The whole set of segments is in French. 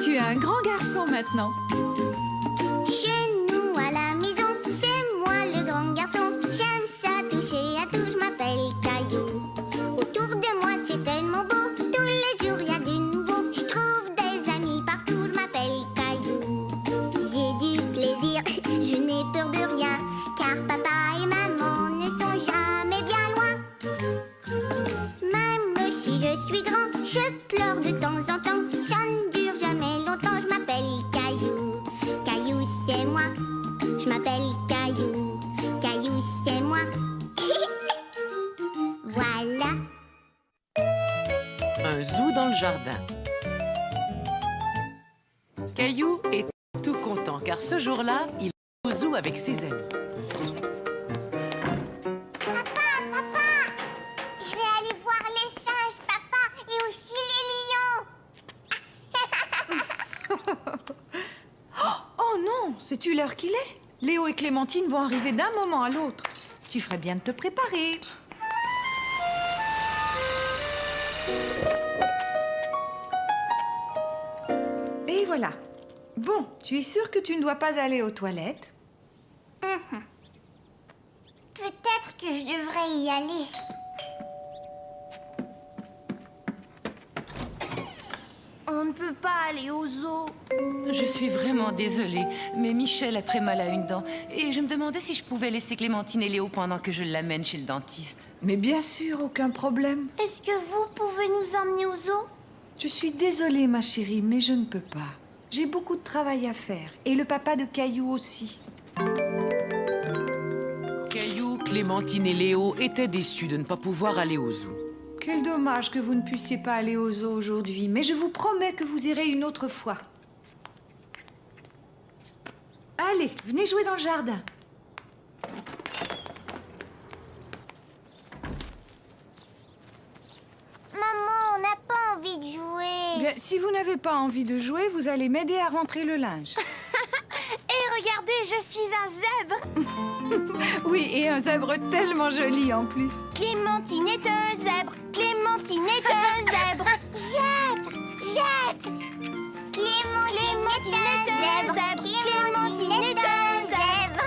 Tu es un grand garçon maintenant. Chez nous à la maison, c'est moi le grand garçon. J'aime ça toucher à tout, je m'appelle Caillou. Autour de moi c'est tellement beau, tous les jours y a du nouveau. Je trouve des amis partout, je m'appelle Caillou. J'ai du plaisir, je n'ai peur de rien, car papa et maman ne sont jamais bien loin. Même si je suis grand, je pleure de temps en temps. Ça ne dure jamais longtemps, je m'appelle Caillou. Caillou c'est moi, je m'appelle Caillou. Caillou c'est moi. Voilà. Un zoo dans le jardin. Caillou est tout content car ce jour-là, il est au zoo avec ses amis. Papa, je vais aller voir les singes, papa, et aussi les lions. Oh non, sais-tu l'heure qu'il est? Léo et Clémentine vont arriver d'un moment à l'autre. Tu ferais bien de te préparer. Et voilà. Bon, tu es sûre que tu ne dois pas aller aux toilettes? Peut-être que je devrais y aller. On ne peut pas aller au zoo. Je suis vraiment désolée, mais Michel a très mal à une dent. Et je me demandais si je pouvais laisser Clémentine et Léo pendant que je l'amène chez le dentiste. Mais bien sûr, aucun problème. Est-ce que vous pouvez nous emmener au zoo? Je suis désolée, ma chérie, mais je ne peux pas. J'ai beaucoup de travail à faire. Et le papa de Caillou aussi. Caillou, Clémentine et Léo étaient déçus de ne pas pouvoir aller au zoo. Quel dommage que vous ne puissiez pas aller au zoo aujourd'hui, mais je vous promets que vous irez une autre fois. Allez, venez jouer dans le jardin. Maman, on n'a pas envie de jouer. Bien, si vous n'avez pas envie de jouer, vous allez m'aider à rentrer le linge. Et regardez, je suis un zèbre. Oui, et un zèbre tellement joli en plus. Clémentine est un zèbre. Clémentine est un zèbre. Zèbre, zèbre. Clémentine est un zèbre. Clémentine est un zèbre.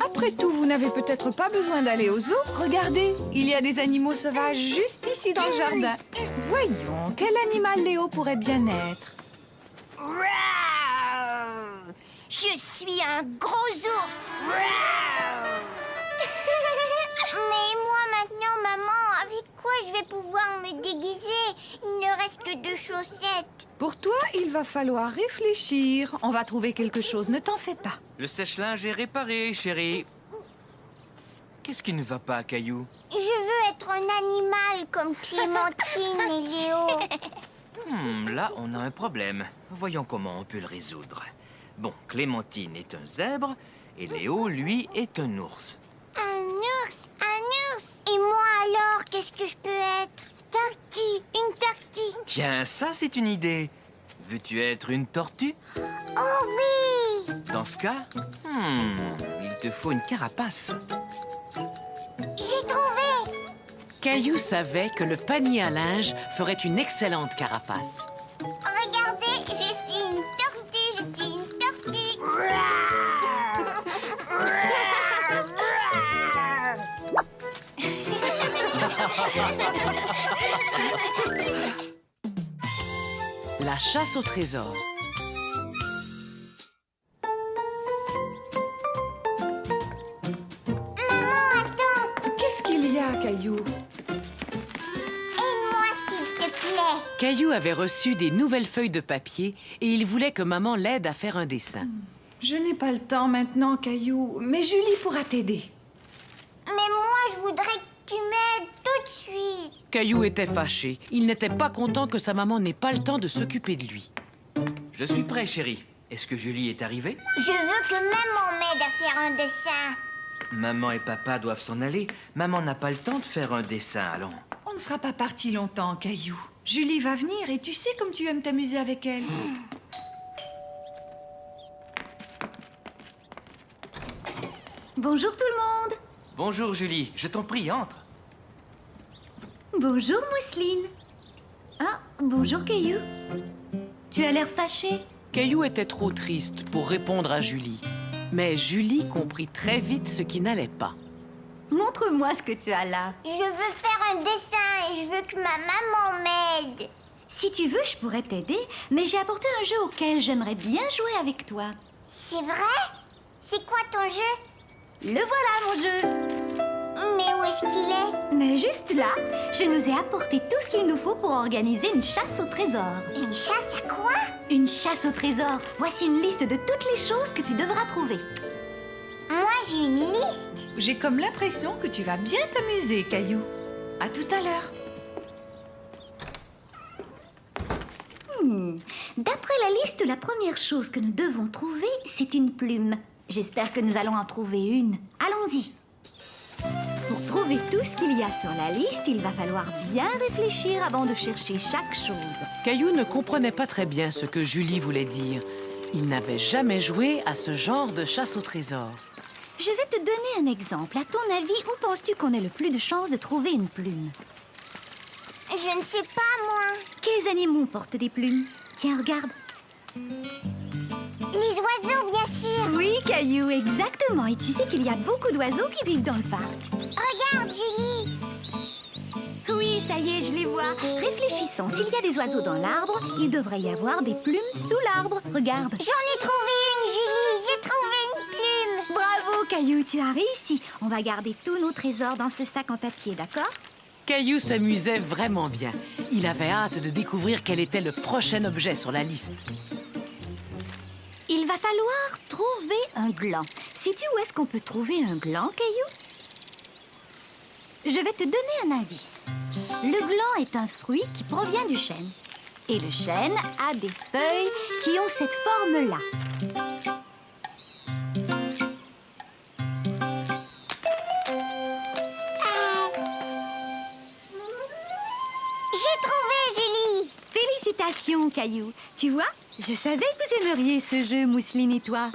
Après tout, vous n'avez peut-être pas besoin d'aller au zoo. Regardez, il y a des animaux sauvages juste ici dans le jardin. Voyons, quel animal Léo pourrait bien être? Je suis un gros ours. Mais moi maintenant, maman, avec quoi je vais pouvoir me déguiser? Il ne reste que 2 chaussettes. Pour toi, il va falloir réfléchir. On va trouver quelque chose, ne t'en fais pas. Le sèche-linge est réparé, chérie. Qu'est-ce qui ne va pas, Caillou? Je veux être un animal comme Clémentine et Léo. Là, on a un problème. Voyons comment on peut le résoudre. Bon, Clémentine est un zèbre et Léo, lui, est un ours. Un ours, un ours. Et moi alors, qu'est-ce que je peux être? Turkey, une turkey. Tiens, ça, c'est une idée. Veux-tu être une tortue? Oh oui. Dans ce cas, il te faut une carapace. J'ai trouvé. Caillou savait que le panier à linge ferait une excellente carapace. Regardez, je suis une tortue, je suis une tortue. La chasse au trésor. Maman, attends. Qu'est-ce qu'il y a, Caillou? Aide-moi, s'il te plaît. Caillou avait reçu des nouvelles feuilles de papier et il voulait que maman l'aide à faire un dessin. Je n'ai pas le temps maintenant, Caillou, mais Julie pourra t'aider. Mais moi, je voudrais que tu m'aides tout de suite. Caillou était fâché. Il n'était pas content que sa maman n'ait pas le temps de s'occuper de lui. Je suis prêt, chérie. Est-ce que Julie est arrivée? Je veux que maman m'aide à faire un dessin. Maman et papa doivent s'en aller. Maman n'a pas le temps de faire un dessin, allons. On ne sera pas parti longtemps, Caillou. Julie va venir et tu sais comme tu aimes t'amuser avec elle. Bonjour tout le monde. Bonjour, Julie. Je t'en prie, entre. Bonjour Mousseline. Ah, bonjour Caillou. Tu as l'air fâché. Caillou était trop triste pour répondre à Julie. Mais Julie comprit très vite ce qui n'allait pas. Montre-moi ce que tu as là. Je veux faire un dessin et je veux que ma maman m'aide. Si tu veux, je pourrais t'aider, mais j'ai apporté un jeu auquel j'aimerais bien jouer avec toi. C'est vrai? C'est quoi ton jeu? Le voilà, mon jeu. Mais où est-ce qu'il est? Mais juste là, je nous ai apporté tout ce qu'il nous faut pour organiser une chasse au trésor. Une chasse à quoi? Une chasse au trésor. Voici une liste de toutes les choses que tu devras trouver. Moi, j'ai une liste. J'ai comme l'impression que tu vas bien t'amuser, Caillou. À tout à l'heure. D'après la liste, la première chose que nous devons trouver, c'est une plume. J'espère que nous allons en trouver une. Allons-y. Pour trouver tout ce qu'il y a sur la liste, il va falloir bien réfléchir avant de chercher chaque chose. Caillou ne comprenait pas très bien ce que Julie voulait dire. Il n'avait jamais joué à ce genre de chasse au trésor. Je vais te donner un exemple. À ton avis, où penses-tu qu'on ait le plus de chances de trouver une plume? Je ne sais pas, moi. Quels animaux portent des plumes? Tiens, regarde. Les oiseaux, bien sûr. Oui, Caillou, exactement. Et tu sais qu'il y a beaucoup d'oiseaux qui vivent dans le parc. Regarde, Julie. Oui, ça y est, je les vois. Réfléchissons. S'il y a des oiseaux dans l'arbre, il devrait y avoir des plumes sous l'arbre. Regarde. J'en ai trouvé une, Julie. J'ai trouvé une plume. Bravo, Caillou, tu as réussi. On va garder tous nos trésors dans ce sac en papier, d'accord? Caillou s'amusait vraiment bien. Il avait hâte de découvrir quel était le prochain objet sur la liste. Il va falloir trouver un gland. Sais-tu où est-ce qu'on peut trouver un gland, Caillou? Je vais te donner un indice. Le gland est un fruit qui provient du chêne. Et le chêne a des feuilles qui ont cette forme-là. J'ai trouvé, Julie. Félicitations, Caillou. Tu vois, je savais que vous aimeriez ce jeu, Mousseline et toi.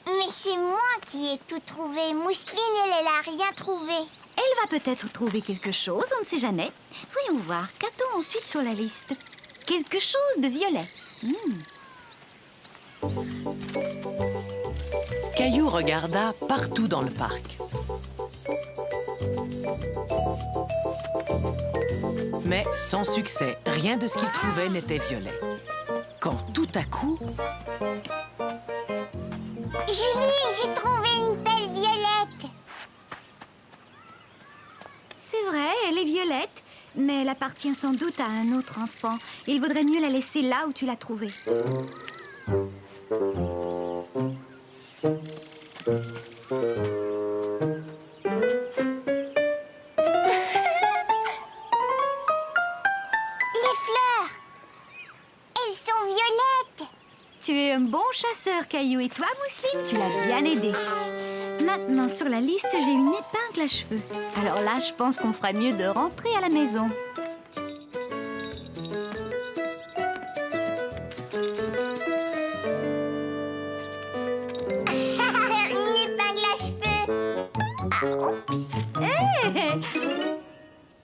Mais c'est moi qui ai tout trouvé. Mousseline, elle a rien trouvé. Elle va peut-être trouver quelque chose, on ne sait jamais. Voyons voir, qu'a-t-on ensuite sur la liste? Quelque chose de violet. Caillou regarda partout dans le parc. Mais sans succès, rien de ce qu'il trouvait n'était violet. Quand tout à coup, Julie, j'ai trouvé une pelle violette. C'est vrai, elle est violette, mais elle appartient sans doute à un autre enfant. Il vaudrait mieux la laisser là où tu l'as trouvée. Les fleurs. Elles sont violettes. Tu es un bon chasseur, Caillou. Et toi, Mousseline, tu l'as bien aidé. Maintenant, sur la liste, j'ai une épingle à cheveux. Alors là, je pense qu'on ferait mieux de rentrer à la maison. Une épingle à cheveux. Ah, oups.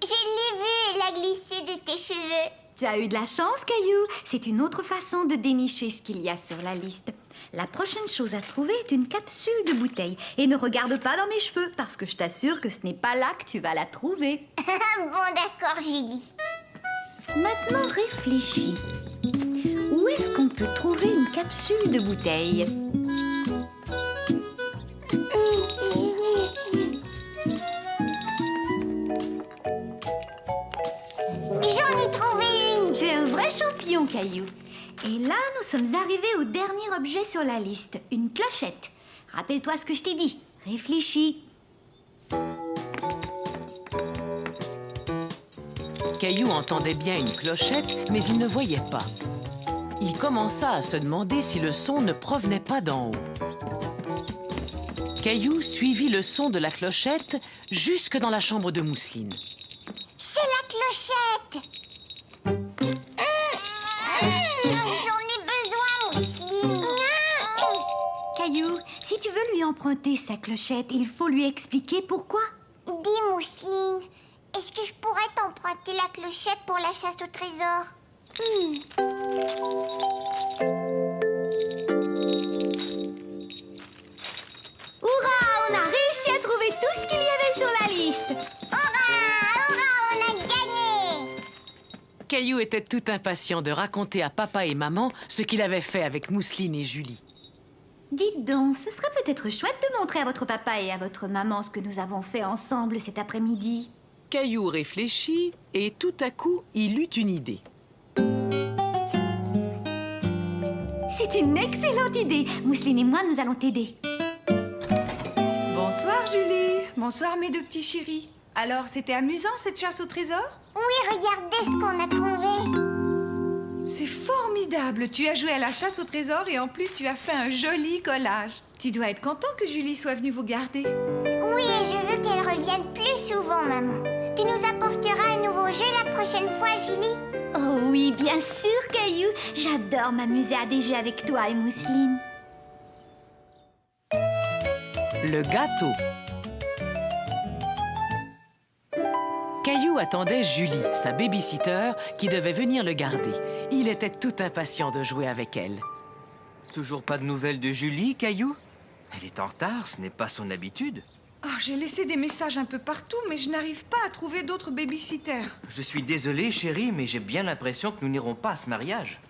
Je l'ai vue, elle a glissé de tes cheveux. Tu as eu de la chance, Caillou. C'est une autre façon de dénicher ce qu'il y a sur la liste. La prochaine chose à trouver est une capsule de bouteille. Et ne regarde pas dans mes cheveux, parce que je t'assure que ce n'est pas là que tu vas la trouver. Bon, d'accord, Julie. Maintenant, réfléchis. Où est-ce qu'on peut trouver une capsule de bouteille? J'en ai trouvé une. Tu es un vrai champion, Caillou. Et là, nous sommes arrivés au dernier objet sur la liste, une clochette. Rappelle-toi ce que je t'ai dit. Réfléchis. Caillou entendait bien une clochette, mais il ne voyait pas. Il commença à se demander si le son ne provenait pas d'en haut. Caillou suivit le son de la clochette jusque dans la chambre de Mousseline. C'est la clochette. J'en ai besoin, Mousseline. Caillou, si tu veux lui emprunter sa clochette, il faut lui expliquer pourquoi. Dis, Mousseline, est-ce que je pourrais t'emprunter la clochette pour la chasse au trésor? Hurrah, on a réussi à trouver tout ce qu'il y avait sur la liste. Hurrah, on a gagné! Caillou était tout impatient de raconter à papa et maman ce qu'il avait fait avec Mousseline et Julie. Dites donc, ce serait peut-être chouette de montrer à votre papa et à votre maman ce que nous avons fait ensemble cet après-midi. Caillou réfléchit et tout à coup, il eut une idée. C'est une excellente idée. Mousseline et moi, nous allons t'aider. Bonsoir, Julie. Bonsoir, mes deux petits chéris. Alors, c'était amusant, cette chasse au trésor? Oui, regardez ce qu'on a trouvé. C'est formidable. Tu as joué à la chasse au trésor et en plus, tu as fait un joli collage. Tu dois être content que Julie soit venue vous garder. Oui, et je veux qu'elle revienne plus souvent, maman. Tu nous apporteras un nouveau jeu la prochaine fois, Julie? Oh oui, bien sûr, Caillou. J'adore m'amuser à des jeux avec toi et Mousseline. Le gâteau. Caillou attendait Julie, sa baby-sitter, qui devait venir le garder. Il était tout impatient de jouer avec elle. Toujours pas de nouvelles de Julie, Caillou? Elle est en retard, ce n'est pas son habitude. Oh, j'ai laissé des messages un peu partout, mais je n'arrive pas à trouver d'autres baby-sitters. Je suis désolé, chérie, mais j'ai bien l'impression que nous n'irons pas à ce mariage.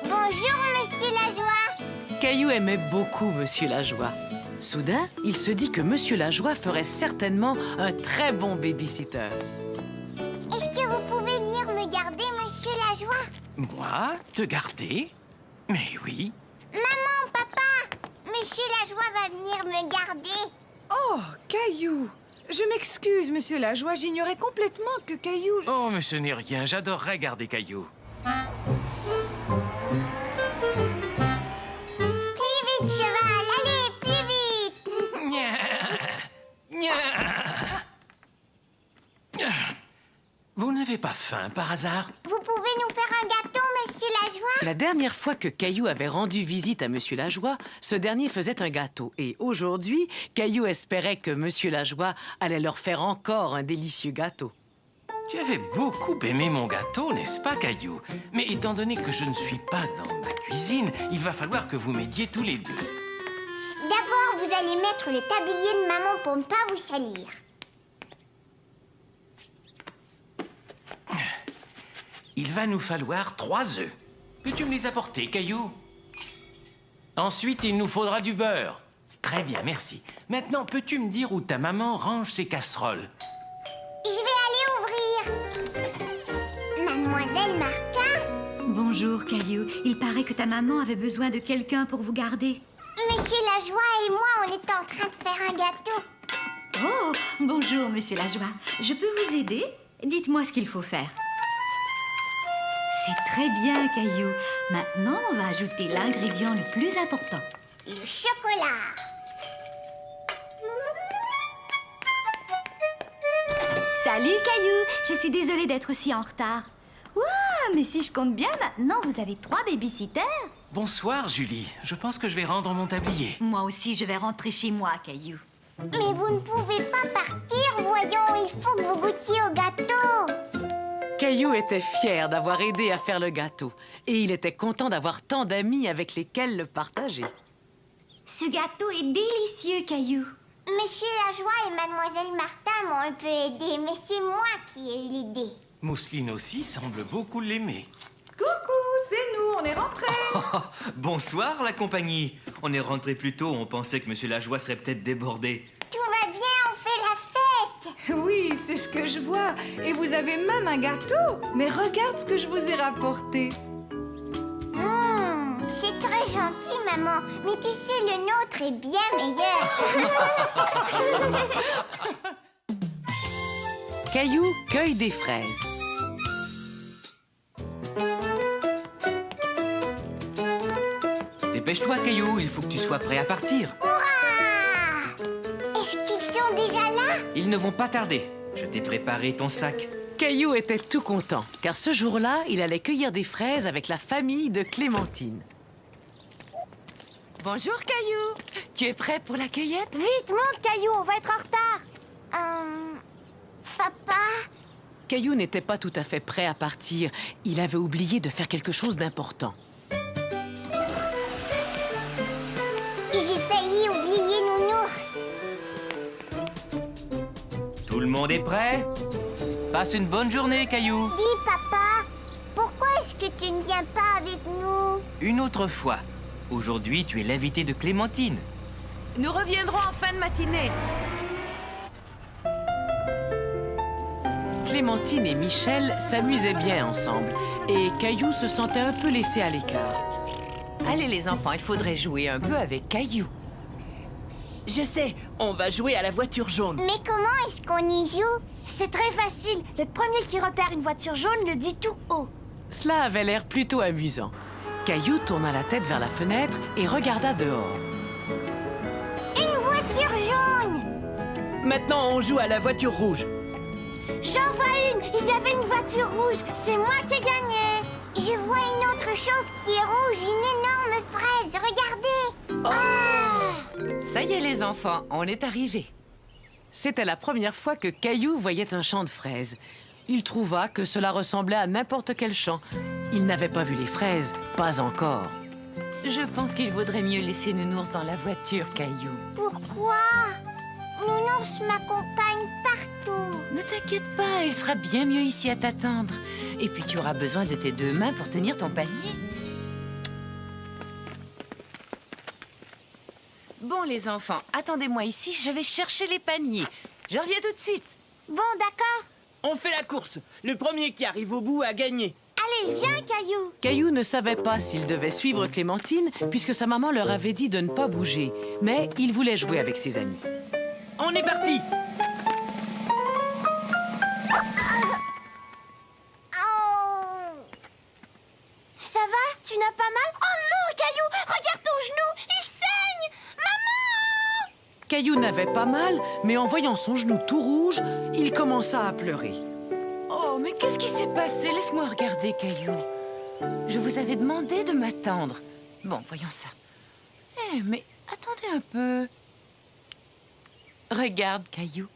Bonjour, Monsieur Lajoie. Caillou aimait beaucoup Monsieur Lajoie. Soudain, il se dit que Monsieur Lajoie ferait certainement un très bon baby-sitter. Est-ce que vous pouvez venir me garder, Monsieur Lajoie? Moi? Te garder? Mais oui. Maman, papa, Monsieur Lajoie va venir me garder. Oh, Caillou. Je m'excuse, Monsieur Lajoie. J'ignorais complètement que Caillou... Oh, mais ce n'est rien. J'adorerais garder Caillou. Plus vite, cheval, allez, plus vite. Vous n'avez pas faim, par hasard? Vous pouvez nous faire un gâteau, Monsieur Lajoie? La dernière fois que Caillou avait rendu visite à Monsieur Lajoie, ce dernier faisait un gâteau. Et aujourd'hui, Caillou espérait que Monsieur Lajoie allait leur faire encore un délicieux gâteau. Tu avais beaucoup aimé mon gâteau, n'est-ce pas, Caillou? Mais étant donné que je ne suis pas dans ma cuisine, il va falloir que vous m'aidiez tous les deux. D'abord, vous allez mettre le tablier de maman pour ne pas vous salir. Il va nous falloir 3 œufs. Peux-tu me les apporter, Caillou? Ensuite, il nous faudra du beurre. Très bien, merci. Maintenant, peux-tu me dire où ta maman range ses casseroles? Je vais aller ouvrir. Mademoiselle Martin? Bonjour, Caillou. Il paraît que ta maman avait besoin de quelqu'un pour vous garder. Monsieur Lajoie et moi, on est en train de faire un gâteau. Oh, bonjour, Monsieur Lajoie. Je peux vous aider? Dites-moi ce qu'il faut faire. C'est très bien, Caillou. Maintenant, on va ajouter l'ingrédient le plus important. Le chocolat. Salut, Caillou. Je suis désolée d'être si en retard. Ouah, mais si je compte bien, maintenant, vous avez 3 baby-sitters. Bonsoir, Julie. Je pense que je vais rendre mon tablier. Moi aussi, je vais rentrer chez moi, Caillou. Mais vous ne pouvez pas partir, voyons, il faut que vous goûtiez au gâteau. Caillou était fier d'avoir aidé à faire le gâteau. Et il était content d'avoir tant d'amis avec lesquels le partager. Ce gâteau est délicieux, Caillou. Monsieur Lajoie et Mademoiselle Martin m'ont un peu aidé, mais c'est moi qui ai eu l'idée. Mousseline aussi semble beaucoup l'aimer. Coucou, c'est nous, on est rentrés. Bonsoir, la compagnie. On est rentré plus tôt, on pensait que Monsieur Lajoie serait peut-être débordé. Tout va bien, on fait la fête. Oui, c'est ce que je vois. Et vous avez même un gâteau. Mais regarde ce que je vous ai rapporté. C'est très gentil, maman, mais tu sais, le nôtre est bien meilleur. Caillou cueille des fraises. Dépêche-toi, Caillou, il faut que tu sois prêt à partir. Hurrah! Est-ce qu'ils sont déjà là? Ils ne vont pas tarder. Je t'ai préparé ton sac. Caillou était tout content, car ce jour-là, il allait cueillir des fraises avec la famille de Clémentine. Bonjour, Caillou. Tu es prêt pour la cueillette? Vite, monte, Caillou, on va être en retard. Papa, Caillou n'était pas tout à fait prêt à partir. Il avait oublié de faire quelque chose d'important. J'ai failli oublier Nounours. Tout le monde est prêt? Passe une bonne journée, Caillou. Dis, papa, pourquoi est-ce que tu ne viens pas avec nous? Une autre fois. Aujourd'hui, tu es l'invité de Clémentine. Nous reviendrons en fin de matinée. Clémentine et Michel s'amusaient bien ensemble et Caillou se sentait un peu laissé à l'écart. Allez les enfants, il faudrait jouer un peu avec Caillou. Je sais, on va jouer à la voiture jaune. Mais comment est-ce qu'on y joue? C'est très facile. Le premier qui repère une voiture jaune le dit tout haut. Cela avait l'air plutôt amusant. Caillou tourna la tête vers la fenêtre et regarda dehors. Une voiture jaune! Maintenant, on joue à la voiture rouge. J'en vois une. Il y avait une voiture rouge. C'est moi qui ai gagné. Je vois une autre chose qui est rouge, une énorme fraise. Regardez! Ça y est les enfants, on est arrivés. C'était la première fois que Caillou voyait un champ de fraises. Il trouva que cela ressemblait à n'importe quel champ. Il n'avait pas vu les fraises, pas encore. Je pense qu'il vaudrait mieux laisser Nounours dans la voiture, Caillou. Pourquoi? Nounours m'accompagne partout. Ne t'inquiète pas, il sera bien mieux ici à t'attendre. Et puis tu auras besoin de tes deux mains pour tenir ton panier. Bon les enfants, attendez-moi ici, je vais chercher les paniers. Je reviens tout de suite. Bon, d'accord. On fait la course. Le premier qui arrive au bout a gagné. Allez, viens, Caillou. Caillou ne savait pas s'il devait suivre Clémentine puisque sa maman leur avait dit de ne pas bouger. Mais il voulait jouer avec ses amis. On est parti. Oh! Ça va? Tu n'as pas mal? Oh non, Caillou! Regarde ton genou! Il saigne! Maman! Caillou n'avait pas mal, mais en voyant son genou tout rouge, il commença à pleurer. Oh, mais qu'est-ce qui s'est passé? Laisse-moi regarder, Caillou. Je vous avais demandé de m'attendre. Bon, voyons ça. Eh, mais attendez un peu. Regarde, Caillou.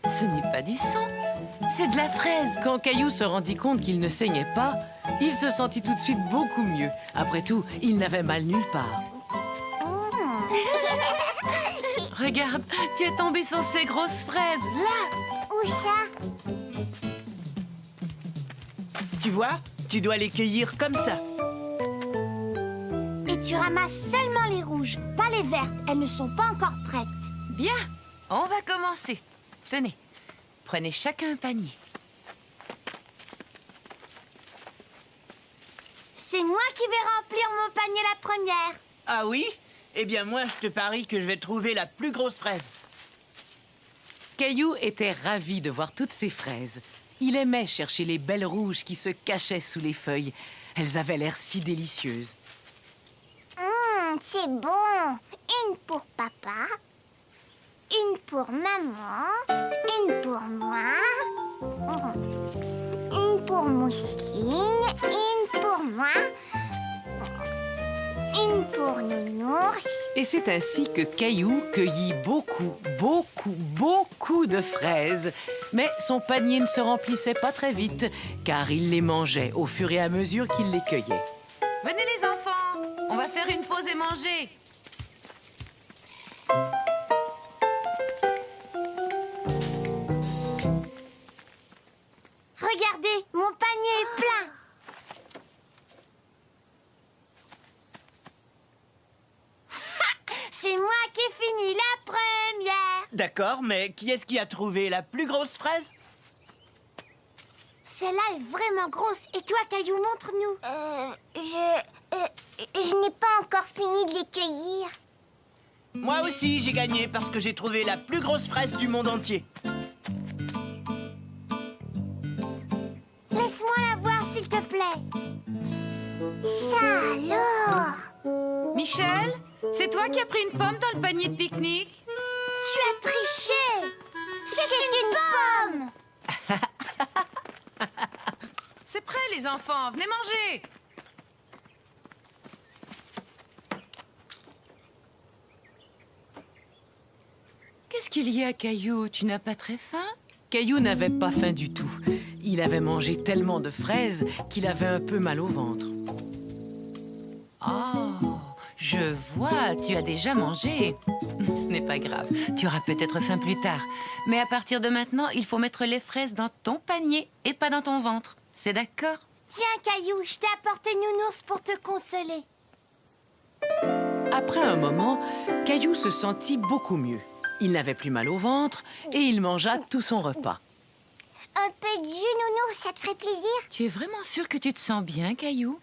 Ce n'est pas du sang, c'est de la fraise. Quand Caillou se rendit compte qu'il ne saignait pas, il se sentit tout de suite beaucoup mieux. Après tout, il n'avait mal nulle part. Regarde, tu es tombé sur ces grosses fraises, là. Où ça? Tu vois, tu dois les cueillir comme ça. Et tu ramasses seulement les rouges, pas les vertes. Elles ne sont pas encore prêtes. Bien, on va commencer. Tenez, prenez chacun un panier. C'est moi qui vais remplir mon panier la première. Ah oui? Eh bien, moi, je te parie que je vais trouver la plus grosse fraise. Caillou était ravi de voir toutes ces fraises. Il aimait chercher les belles rouges qui se cachaient sous les feuilles. Elles avaient l'air si délicieuses. C'est bon. Une pour papa, une pour maman, une pour moi, une pour Mousseline, une pour moi, une pour Nounours. Et c'est ainsi que Caillou cueillit beaucoup de fraises. Mais son panier ne se remplissait pas très vite, car il les mangeait au fur et à mesure qu'il les cueillait. Venez les enfants, on va faire une pause et manger. Regardez, mon panier est plein. C'est moi qui ai fini la première. D'accord, mais qui est-ce qui a trouvé la plus grosse fraise? Celle-là est vraiment grosse. Et toi, Caillou, montre-nous. Je n'ai pas encore fini de les cueillir. Moi aussi, j'ai gagné parce que j'ai trouvé la plus grosse fraise du monde entier. Laisse-moi la voir, s'il te plaît. Ça alors? Michel, c'est toi qui as pris une pomme dans le panier de pique-nique? Tu as triché. C'est une pomme. C'est prêt les enfants, venez manger. Qu'est-ce qu'il y a, Caillou? Tu n'as pas très faim? Caillou n'avait pas faim du tout. Il Il avait mangé tellement de fraises qu'il avait un peu mal au ventre. Oh, je vois, tu as déjà mangé. Ce n'est pas grave, tu auras peut-être faim plus tard. Mais à partir de maintenant, il faut mettre les fraises dans ton panier et pas dans ton ventre. C'est d'accord? Tiens, Caillou, je t'ai apporté Nounours pour te consoler. Après un moment, Caillou se sentit beaucoup mieux. Il n'avait plus mal au ventre et il mangea tout son repas. Un peu de jus, Nounours, ça te ferait plaisir? Tu es vraiment sûr que tu te sens bien, Caillou?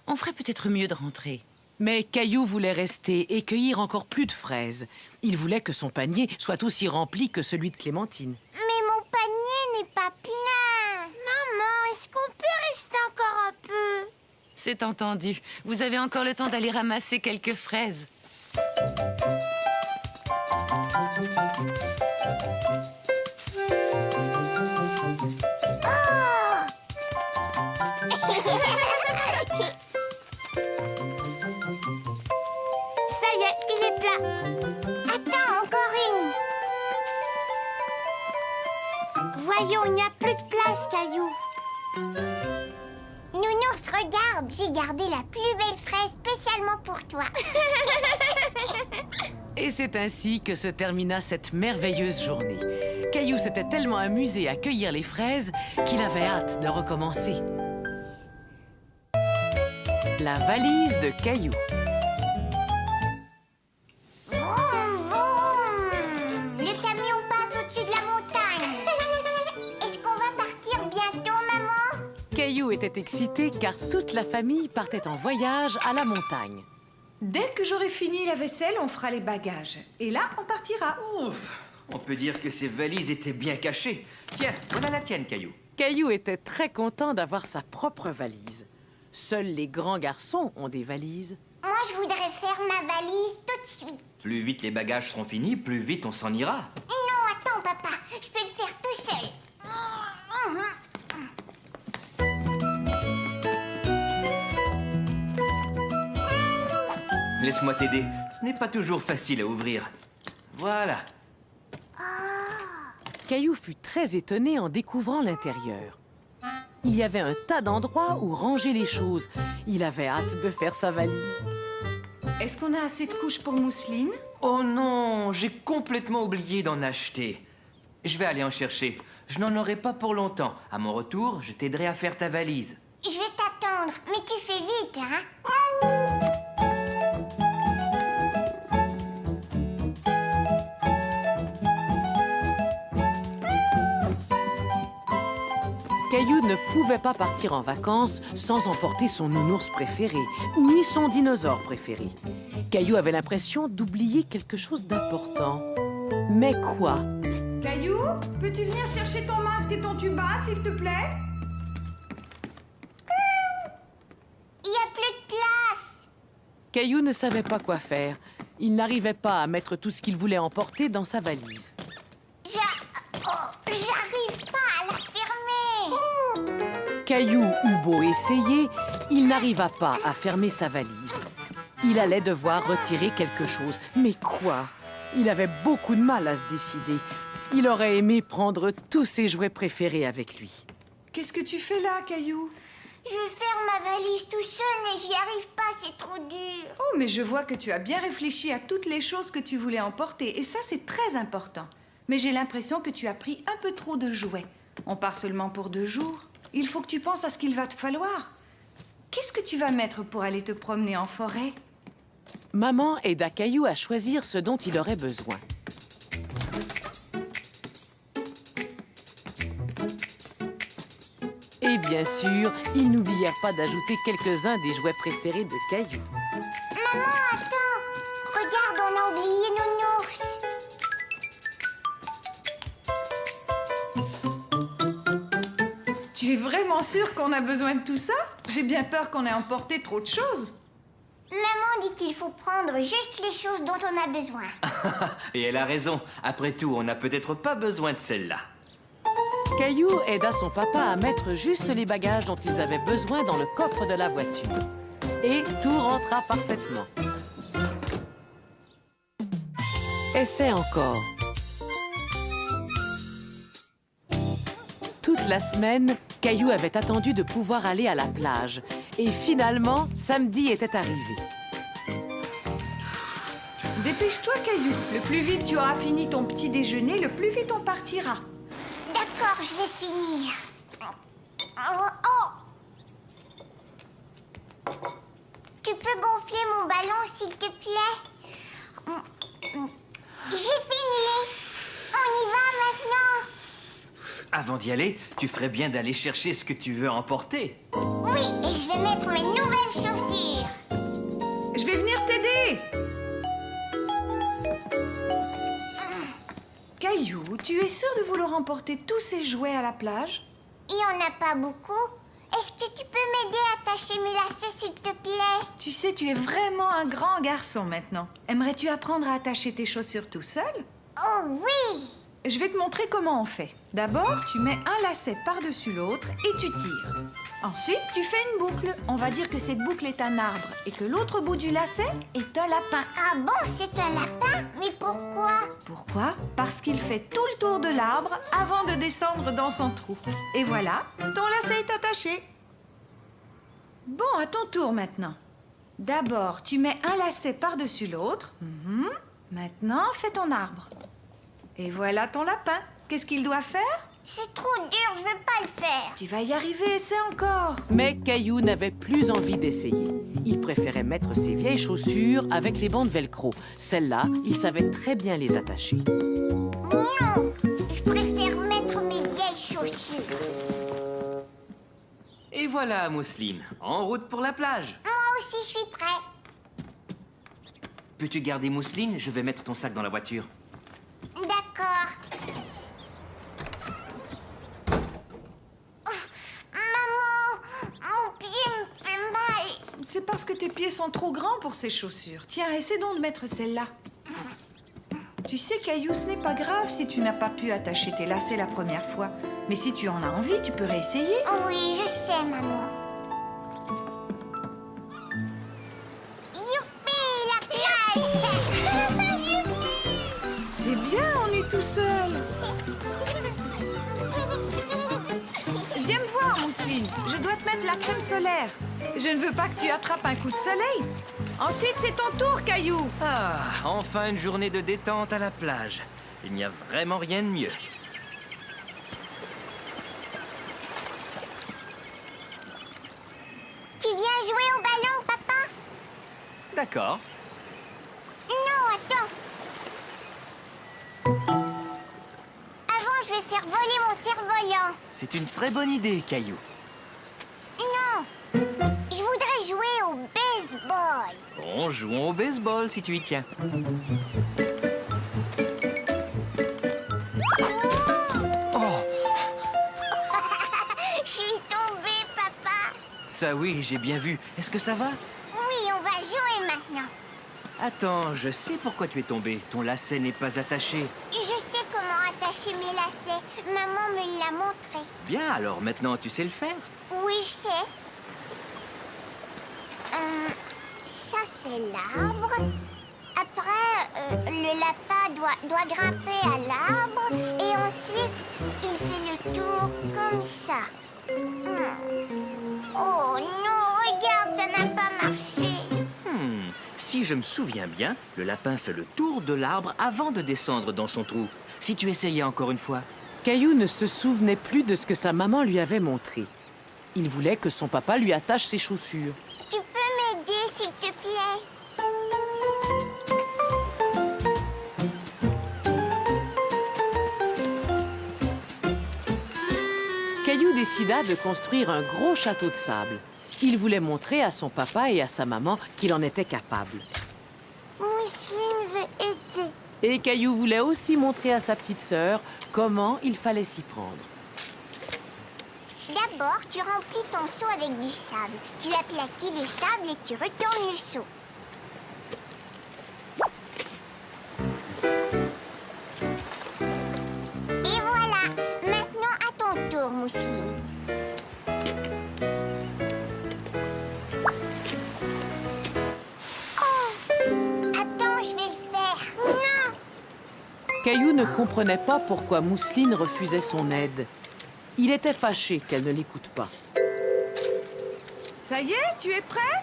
On ferait peut-être mieux de rentrer. Mais Caillou voulait rester et cueillir encore plus de fraises. Il voulait que son panier soit aussi rempli que celui de Clémentine. Mais mon panier n'est pas plein. Maman, est-ce qu'on peut rester encore un peu? C'est entendu. Vous avez encore le temps d'aller ramasser quelques fraises. Ça y est, il est plat. Attends, encore une. Voyons, il n'y a plus de place, Caillou. Nounours, regarde, j'ai gardé la plus belle fraise spécialement pour toi. Et c'est ainsi que se termina cette merveilleuse journée. Caillou s'était tellement amusé à cueillir les fraises qu'il avait hâte de recommencer. La valise de Caillou. Vroom, vroom. Le camion passe au-dessus de la montagne. Est-ce qu'on va partir bientôt, maman? Caillou était excité car toute la famille partait en voyage à la montagne. Dès que j'aurai fini la vaisselle, on fera les bagages. Et là, on partira. Ouf! On peut dire que ces valises étaient bien cachées. Tiens, voilà la tienne, Caillou. Caillou était très content d'avoir sa propre valise. Seuls les grands garçons ont des valises. Moi, je voudrais faire ma valise tout de suite. Plus vite les bagages seront finis, plus vite on s'en ira. Non, attends, papa. Je peux le faire tout seul. Laisse-moi t'aider. Ce n'est pas toujours facile à ouvrir. Voilà. Caillou fut très étonné en découvrant l'intérieur. Il y avait un tas d'endroits où ranger les choses. Il avait hâte de faire sa valise. Est-ce qu'on a assez de couches pour mousseline? Oh non, j'ai complètement oublié d'en acheter. Je vais aller en chercher. Je n'en aurai pas pour longtemps. À mon retour, je t'aiderai à faire ta valise. Je vais t'attendre, mais tu fais vite, hein? Caillou ne pouvait pas partir en vacances sans emporter son nounours préféré, ni son dinosaure préféré. Caillou avait l'impression d'oublier quelque chose d'important. Mais quoi? Caillou, peux-tu venir chercher ton masque et ton tuba, s'il te plaît? Il n'y a plus de place. Caillou ne savait pas quoi faire. Il n'arrivait pas à mettre tout ce qu'il voulait emporter dans sa valise. J'arrive pas à la fermer. Caillou eut beau essayer, il n'arriva pas à fermer sa valise. Il allait devoir retirer quelque chose. Mais quoi? Il avait beaucoup de mal à se décider. Il aurait aimé prendre tous ses jouets préférés avec lui. Qu'est-ce que tu fais là, Caillou? Je veux faire ma valise tout seul, mais j'y arrive pas, c'est trop dur. Oh, mais je vois que tu as bien réfléchi à toutes les choses que tu voulais emporter. Et ça, c'est très important. Mais j'ai l'impression que tu as pris un peu trop de jouets. On part seulement pour 2 jours. Il faut que tu penses à ce qu'il va te falloir. Qu'est-ce que tu vas mettre pour aller te promener en forêt? Maman aida Caillou à choisir ce dont il aurait besoin. Et bien sûr, ils n'oublièrent pas d'ajouter quelques-uns des jouets préférés de Caillou. Maman, attends. Regarde, on a oublié Nounours. Tu es vraiment sûre qu'on a besoin de tout ça? J'ai bien peur qu'on ait emporté trop de choses. Maman dit qu'il faut prendre juste les choses dont on a besoin. Et elle a raison. Après tout, on n'a peut-être pas besoin de celle-là. Caillou aida son papa à mettre juste les bagages dont ils avaient besoin dans le coffre de la voiture. Et tout rentra parfaitement. Essaie encore. Toute Toute la semaine, Caillou avait attendu de pouvoir aller à la plage. Et finalement, samedi était arrivé. Dépêche-toi, Caillou. Le plus vite tu auras fini ton petit déjeuner, le plus vite on partira. D'accord, je vais finir. Oh. Tu peux gonfler mon ballon, s'il te plaît? J'ai fini. On y va maintenant. Avant d'y aller, tu ferais bien d'aller chercher ce que tu veux emporter. Oui, et je vais mettre mes nouvelles chaussures. Je vais venir t'aider. Caillou, tu es sûr de vouloir emporter tous ces jouets à la plage? Il n'y en a pas beaucoup. Est-ce que tu peux m'aider à attacher mes lacets, s'il te plaît? Tu sais, tu es vraiment un grand garçon maintenant. Aimerais-tu apprendre à attacher tes chaussures tout seul? Oh oui! Je vais te montrer comment on fait. D'abord, tu mets un lacet par-dessus l'autre et tu tires. Ensuite, tu fais une boucle. On va dire que cette boucle est un arbre et que l'autre bout du lacet est un lapin. Ah bon, c'est un lapin? Mais pourquoi? Pourquoi? Parce qu'il fait tout le tour de l'arbre avant de descendre dans son trou. Et voilà, ton lacet est attaché. Bon, à ton tour maintenant. D'abord, tu mets un lacet par-dessus l'autre. Maintenant, fais ton arbre. Et voilà ton lapin. Qu'est-ce qu'il doit faire? C'est trop dur, je veux pas le faire. Tu vas y arriver, essaie encore. Mais Caillou n'avait plus envie d'essayer. Il préférait mettre ses vieilles chaussures avec les bandes velcro. Celles-là, il savait très bien les attacher. Non, je préfère mettre mes vieilles chaussures. Et voilà, Mousseline, en route pour la plage. Moi aussi, je suis prêt. Peux-tu garder Mousseline? Je vais mettre ton sac dans la voiture. D'accord. Maman, mon pied me fait mal. C'est parce que tes pieds sont trop grands pour ces chaussures. Tiens, essaie donc de mettre celle-là. Tu sais, Caillou, ce n'est pas grave si tu n'as pas pu attacher tes lacets la première fois. Mais si tu en as envie, tu peux réessayer. Oui, je sais, maman. Youpi, la plage. Youpi. C'est bien, on est tout seul. Viens me voir, Mousseline. Je dois te mettre la crème solaire. Je ne veux pas que tu attrapes un coup de soleil. Ensuite, c'est ton tour, Caillou. Ah, enfin une journée de détente à la plage. Il n'y a vraiment rien de mieux. Tu viens jouer au ballon, papa? D'accord. Non, attends. Avant, je vais faire voler mon cerf-volant. C'est une très bonne idée, Caillou. Non, je voudrais jouer au baseball. Bon, jouons au baseball si tu y tiens. Oh, Je suis tombée, papa. ça oui, j'ai bien vu. Est-ce que ça va? Oui, on va jouer maintenant. Attends, je sais pourquoi tu es tombé. Ton lacet n'est pas attaché. Je sais comment attacher mes lacets. Maman me l'a montré. Bien, alors maintenant tu sais le faire. Oui, je sais. Ça, c'est l'arbre. Après, le lapin doit grimper à l'arbre. Et ensuite, il fait le tour comme ça. Oh non, regarde, ça n'a pas marché. Si je me souviens bien, le lapin fait le tour de l'arbre avant de descendre dans son trou. Si tu essayais encore une fois. Caillou ne se souvenait plus de ce que sa maman lui avait montré. Il voulait que son papa lui attache ses chaussures. Tu peux m'aider, s'il te plaît? Caillou décida de construire un gros château de sable. Il voulait montrer à son papa et à sa maman qu'il en était capable. Mousseline veut aider. Et Caillou voulait aussi montrer à sa petite sœur comment il fallait s'y prendre. D'abord, tu remplis ton seau avec du sable. Tu aplatis le sable et tu retournes le seau. Et voilà. Maintenant, à ton tour, Mousseline. Oh! Attends, je vais le faire. Non! Caillou ne comprenait pas pourquoi Mousseline refusait son aide. Il était fâché qu'elle ne l'écoute pas. Ça y est, tu es prêt?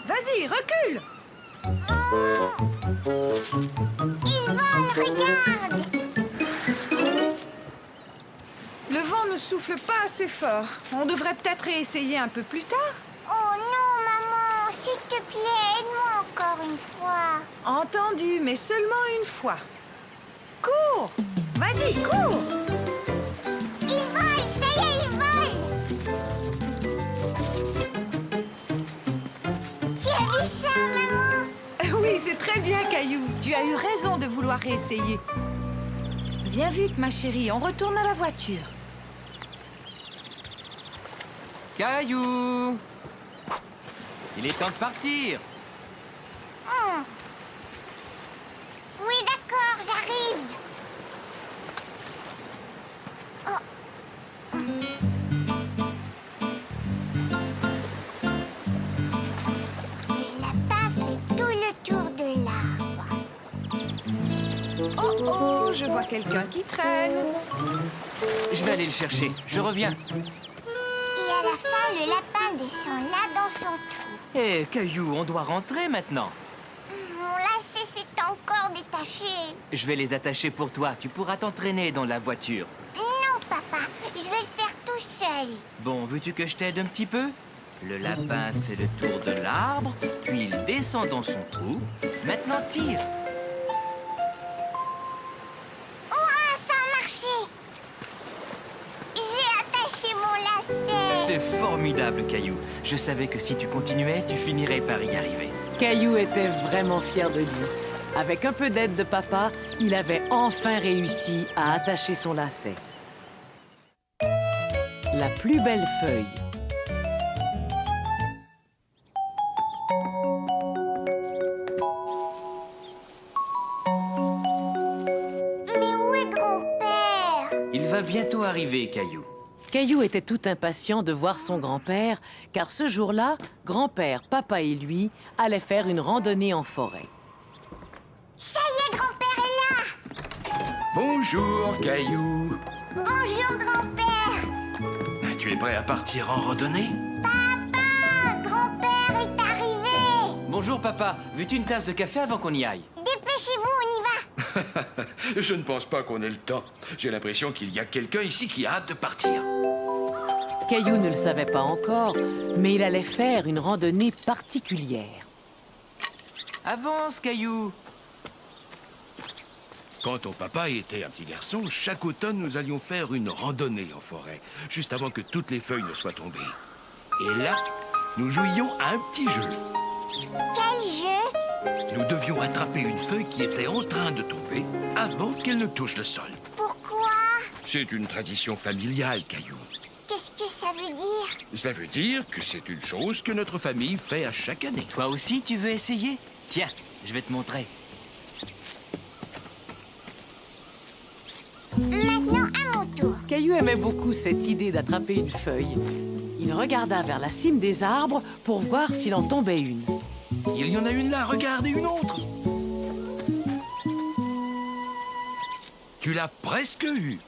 Vas-y, recule! Il vole, regarde! Le vent ne souffle pas assez fort. On devrait peut-être réessayer un peu plus tard. Oh non, maman, s'il te plaît, aide-moi encore une fois. Entendu, mais seulement une fois. Cours! Vas-y, cours! Il vole, ça y est, il vole! Tu as vu ça, maman? Oui, c'est très bien, Caillou. Tu as eu raison de vouloir réessayer. Viens vite, ma chérie, on retourne à la voiture. Caillou! Il est temps de partir. Oui, d'accord, j'arrive. Le lapin fait tout le tour de l'arbre. Oh, oh, je vois quelqu'un qui traîne. Je vais aller le chercher. Je reviens. Et à la fin, le lapin descend là dans son trou. Hé, Caillou, on doit rentrer maintenant. Mon lacet s'est encore détaché. Je vais les attacher pour toi. Tu pourras t'entraîner dans la voiture. Non, papa, je vais le faire tout seul. Bon, veux-tu que je t'aide un petit peu? Le lapin fait le tour de l'arbre, puis il descend dans son trou. Maintenant, tire. Ouah, ça a marché. J'ai attaché mon lacet. C'est formidable, Caillou. Je savais que si tu continuais, tu finirais par y arriver. Caillou était vraiment fier de lui. Avec un peu d'aide de papa, il avait enfin réussi à attacher son lacet. La plus belle feuille. Mais où est grand-père? Il va bientôt arriver, Caillou. Caillou était tout impatient de voir son grand-père, car ce jour-là, grand-père, papa et lui allaient faire une randonnée en forêt. Ça y est, grand-père est là. Bonjour, Caillou. Bonjour, grand-père. Tu es prêt à partir en randonnée? Papa, grand-père est arrivé. Bonjour, papa. Veux-tu une tasse de café avant qu'on y aille? Dépêchez-vous, on y va. Je ne pense pas qu'on ait le temps. J'ai l'impression qu'il y a quelqu'un ici qui a hâte de partir. Caillou ne le savait pas encore, mais il allait faire une randonnée particulière. Avance, Caillou. Quand ton papa était un petit garçon, chaque automne, nous allions faire une randonnée en forêt, juste avant que toutes les feuilles ne soient tombées. Et là, nous jouions à un petit jeu. Quel jeu? Nous devions attraper une feuille qui était en train de tomber avant qu'elle ne touche le sol. Pourquoi? C'est une tradition familiale, Caillou. Qu'est-ce que ça veut dire? Ça veut dire que c'est une chose que notre famille fait à chaque année. Toi aussi, tu veux essayer? Tiens, je vais te montrer. Maintenant, à mon tour. Caillou aimait beaucoup cette idée d'attraper une feuille. Il regarda vers la cime des arbres pour voir s'il en tombait une. Il y en a une là, regarde, et une autre. Tu l'as presque eue.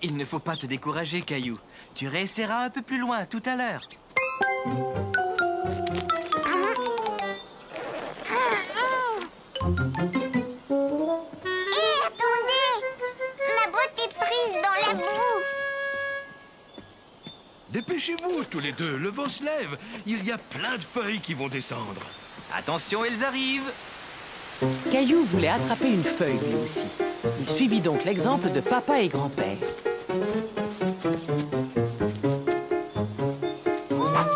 Il ne faut pas te décourager, Caillou. Tu réessayeras un peu plus loin tout à l'heure. Hé, attendez! Ma botte est prise dans la boue. Dépêchez-vous, tous les deux, le vent se lève. Il y a plein de feuilles qui vont descendre. Attention, elles arrivent. Caillou voulait attraper une feuille lui aussi. Il suivit donc l'exemple de papa et grand-père. Voilà,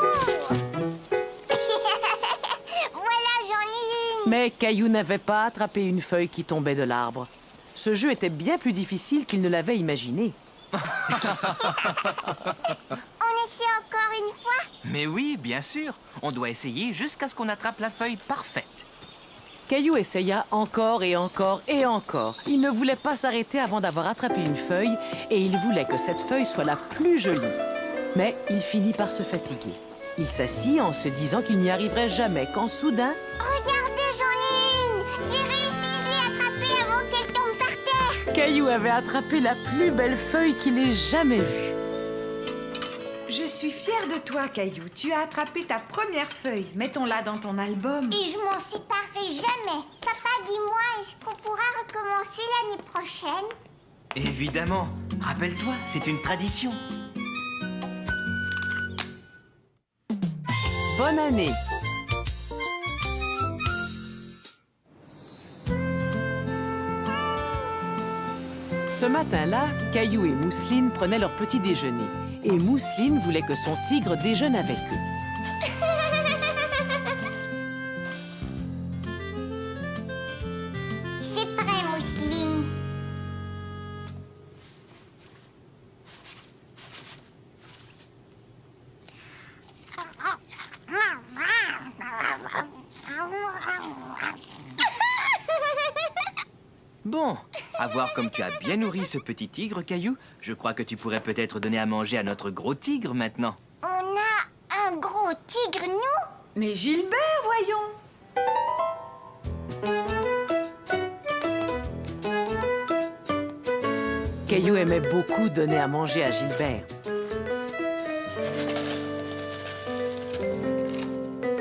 j'en ai une. Mais Caillou n'avait pas attrapé une feuille qui tombait de l'arbre. Ce jeu était bien plus difficile qu'il ne l'avait imaginé. On essaie encore une fois? Mais oui, bien sûr. On doit essayer jusqu'à ce qu'on attrape la feuille parfaite. Caillou essaya encore et encore et encore. Il ne voulait pas s'arrêter avant d'avoir attrapé une feuille et il voulait que cette feuille soit la plus jolie. Mais il finit par se fatiguer. Il s'assit en se disant qu'il n'y arriverait jamais quand soudain... Regardez, j'en ai une. J'ai réussi, je l'ai attrapée avant qu'elle tombe par terre. Caillou avait attrapé la plus belle feuille qu'il ait jamais vue. Je suis fière de toi, Caillou. Tu as attrapé ta première feuille. Mettons-la dans ton album. Et je m'en séparerai jamais. Papa, dis-moi, est-ce qu'on pourra recommencer l'année prochaine? Évidemment. Rappelle-toi, c'est une tradition. Bonne année! Ce matin-là, Caillou et Mousseline prenaient leur petit déjeuner. Et Mousseline voulait que son tigre déjeune avec eux. C'est prêt, Mousseline. Bon, à voir comme tu as bien nourri ce petit tigre, Caillou, je crois que tu pourrais peut-être donner à manger à notre gros tigre maintenant. On a un gros tigre, nous? Mais Gilbert, voyons. Caillou aimait beaucoup donner à manger à Gilbert.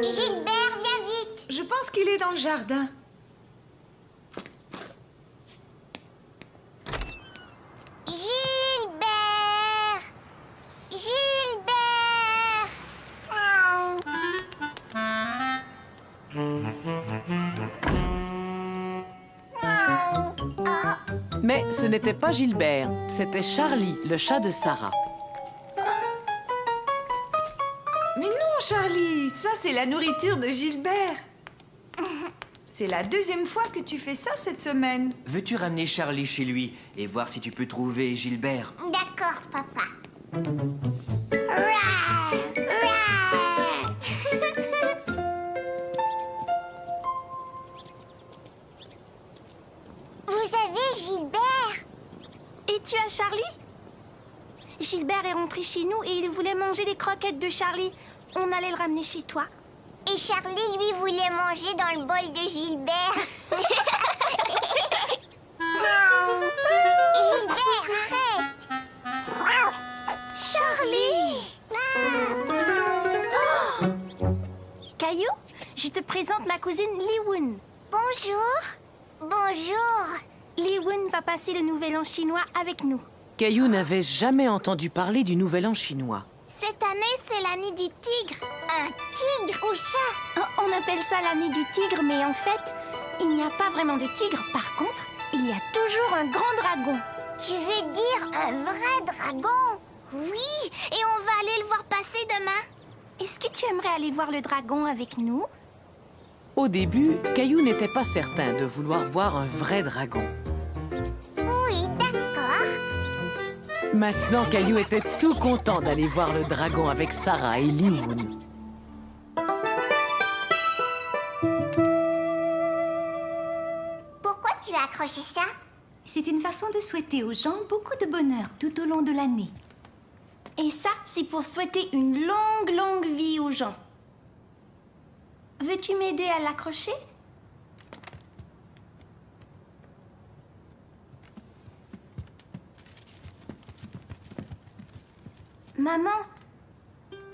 Gilbert, viens vite. Je pense qu'il est dans le jardin. Gilbert! Gilbert! Mais ce n'était pas Gilbert, c'était Charlie, le chat de Sarah. Mais non, Charlie, ça c'est la nourriture de Gilbert. C'est la deuxième fois que tu fais ça cette semaine. Veux-tu ramener Charlie chez lui et voir si tu peux trouver Gilbert? D'accord, papa. Rouah! Rouah! Vous avez Gilbert? Et tu as Charlie? Gilbert est rentré chez nous et il voulait manger les croquettes de Charlie. On allait le ramener chez toi. Et Charlie, lui, voulait manger dans le bol de Gilbert. Gilbert, arrête! Charlie! Caillou, je te présente ma cousine Li-Woon. Bonjour. Bonjour. Li-Woon va passer le nouvel an chinois avec nous. Caillou n'avait jamais entendu parler du Nouvel An chinois. Cette année, c'est l'année du tigre. Un tigre? Où ça? Oh, on appelle ça l'année du tigre, mais en fait, il n'y a pas vraiment de tigre. Par contre, il y a toujours un grand dragon. Tu veux dire un vrai dragon? Oui, et on va aller le voir passer demain. Est-ce que tu aimerais aller voir le dragon avec nous? Au début, Caillou n'était pas certain de vouloir voir un vrai dragon. Oui, d'accord. Maintenant, Caillou était tout content d'aller voir le dragon avec Sarah et Li-Woon. Pourquoi tu as accroché ça? C'est une façon de souhaiter aux gens beaucoup de bonheur tout au long de l'année. Et ça, c'est pour souhaiter une longue, longue vie aux gens. Veux-tu m'aider à l'accrocher? Maman,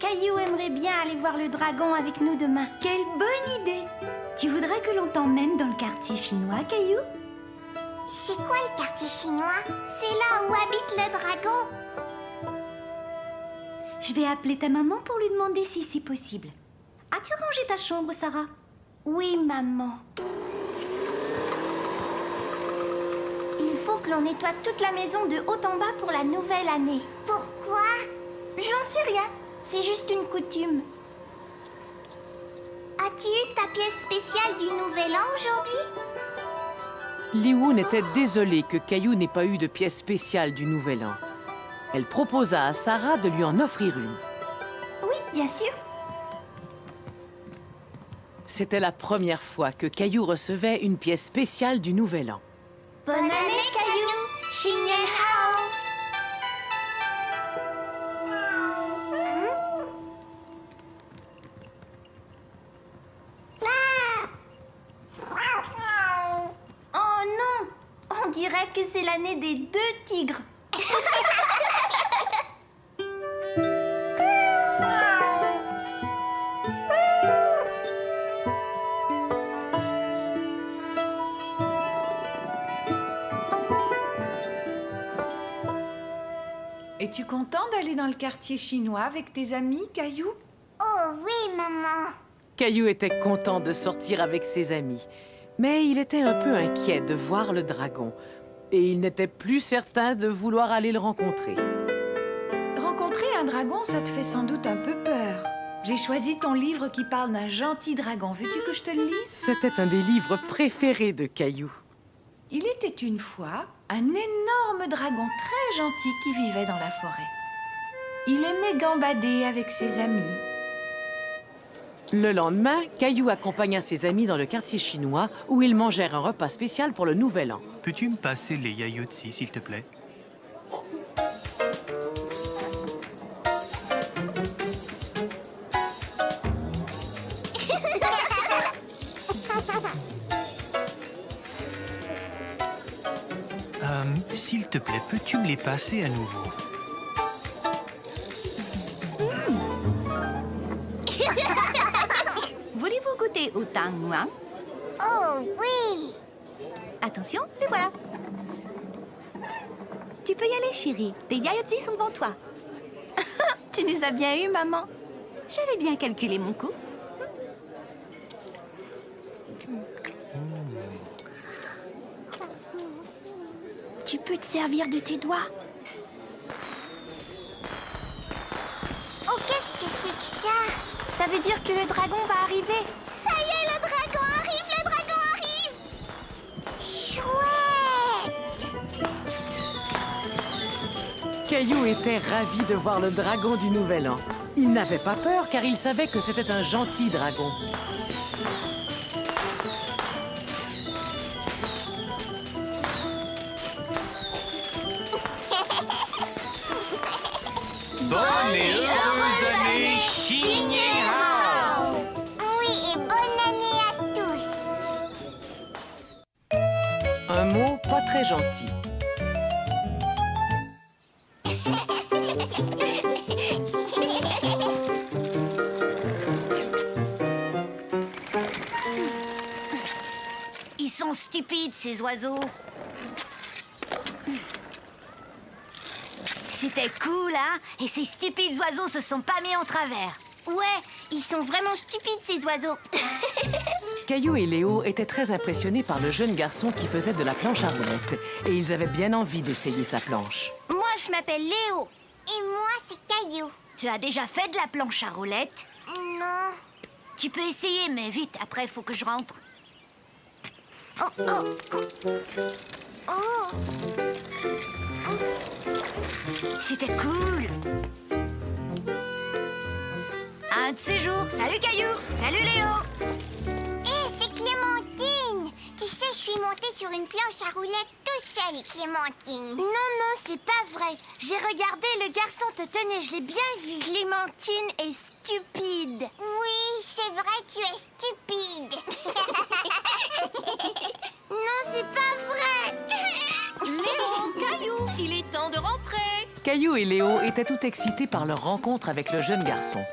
Caillou aimerait bien aller voir le dragon avec nous demain. Quelle bonne idée! Tu voudrais que l'on t'emmène dans le quartier chinois, Caillou? C'est quoi le quartier chinois? C'est là où habite le dragon. Je vais appeler ta maman pour lui demander si c'est possible. As-tu rangé ta chambre, Sarah? Oui, maman. Il faut que l'on nettoie toute la maison de haut en bas pour la nouvelle année. Pourquoi? J'en sais rien. C'est juste une coutume. As-tu eu ta pièce spéciale du Nouvel An aujourd'hui? Li-Woon était désolée que Caillou n'ait pas eu de pièce spéciale du Nouvel An. Elle proposa à Sarah de lui en offrir une. Oui, bien sûr. C'était la première fois que Caillou recevait une pièce spéciale du Nouvel An. Bonne année, Caillou. Xin Nian Hao. Oh non! On dirait dirait que c'est l'année des 2 tigres. Es-tu content d'aller dans le quartier chinois avec tes amis, Caillou? Oh oui, maman. Caillou était content de sortir avec ses amis, mais il était un peu inquiet de voir le dragon et il n'était plus certain de vouloir aller le rencontrer. Rencontrer un dragon, ça te fait sans doute un peu peur. J'ai choisi ton livre qui parle d'un gentil dragon. Veux-tu que je te le lise? C'était un des livres préférés de Caillou. Il était une fois un énorme dragon très gentil qui vivait dans la forêt. Il aimait gambader avec ses amis. Le lendemain, Caillou accompagna ses amis dans le quartier chinois où ils mangèrent un repas spécial pour le Nouvel An. Peux-tu me passer les yaourtsi, s'il te plaît? S'il te plaît, peux-tu me les passer à nouveau? Voulez-vous goûter au tang muang? Oh oui. Attention, les voilà. Tu peux y aller, chérie. Tes yaourtsi sont devant toi. Tu nous as bien eu, maman. J'avais bien calculé mon coup. Tu peux te servir de tes doigts. Oh, qu'est-ce que c'est que ça? Ça veut dire que le dragon va arriver. Ça y est, le dragon arrive, le dragon arrive. Chouette. Caillou était ravi de voir le dragon du Nouvel An. Il n'avait pas peur car il savait que c'était un gentil dragon. Bonne et heureuse année, Xin Yin Hao! Oui, et bonne année à tous. Un mot pas très gentil. Ils sont stupides, ces oiseaux. C'était cool, hein? Et ces stupides oiseaux se sont pas mis en travers. Ouais, ils sont vraiment stupides, ces oiseaux. Caillou et Léo étaient très impressionnés par le jeune garçon qui faisait de la planche à roulettes et ils avaient bien envie d'essayer sa planche. Moi, je m'appelle Léo. Et moi, c'est Caillou. Tu as déjà fait de la planche à roulettes? Non. Tu peux essayer, mais vite, après, faut que je rentre. Oh, oh, oh. Oh. C'était cool. Un de ces jours. Salut Caillou. Salut Léo. Hé, c'est Clémentine. Tu sais, je suis montée sur une planche à roulettes tout seul, Clémentine. Non, non, c'est pas vrai. J'ai regardé, le garçon te tenait, je l'ai bien vu. Clémentine est stupide. Oui, c'est vrai, tu es stupide. Non, c'est pas vrai. Léo, Caillou, il est temps de rentrer. Caillou et Léo étaient tout excités par leur rencontre avec le jeune garçon.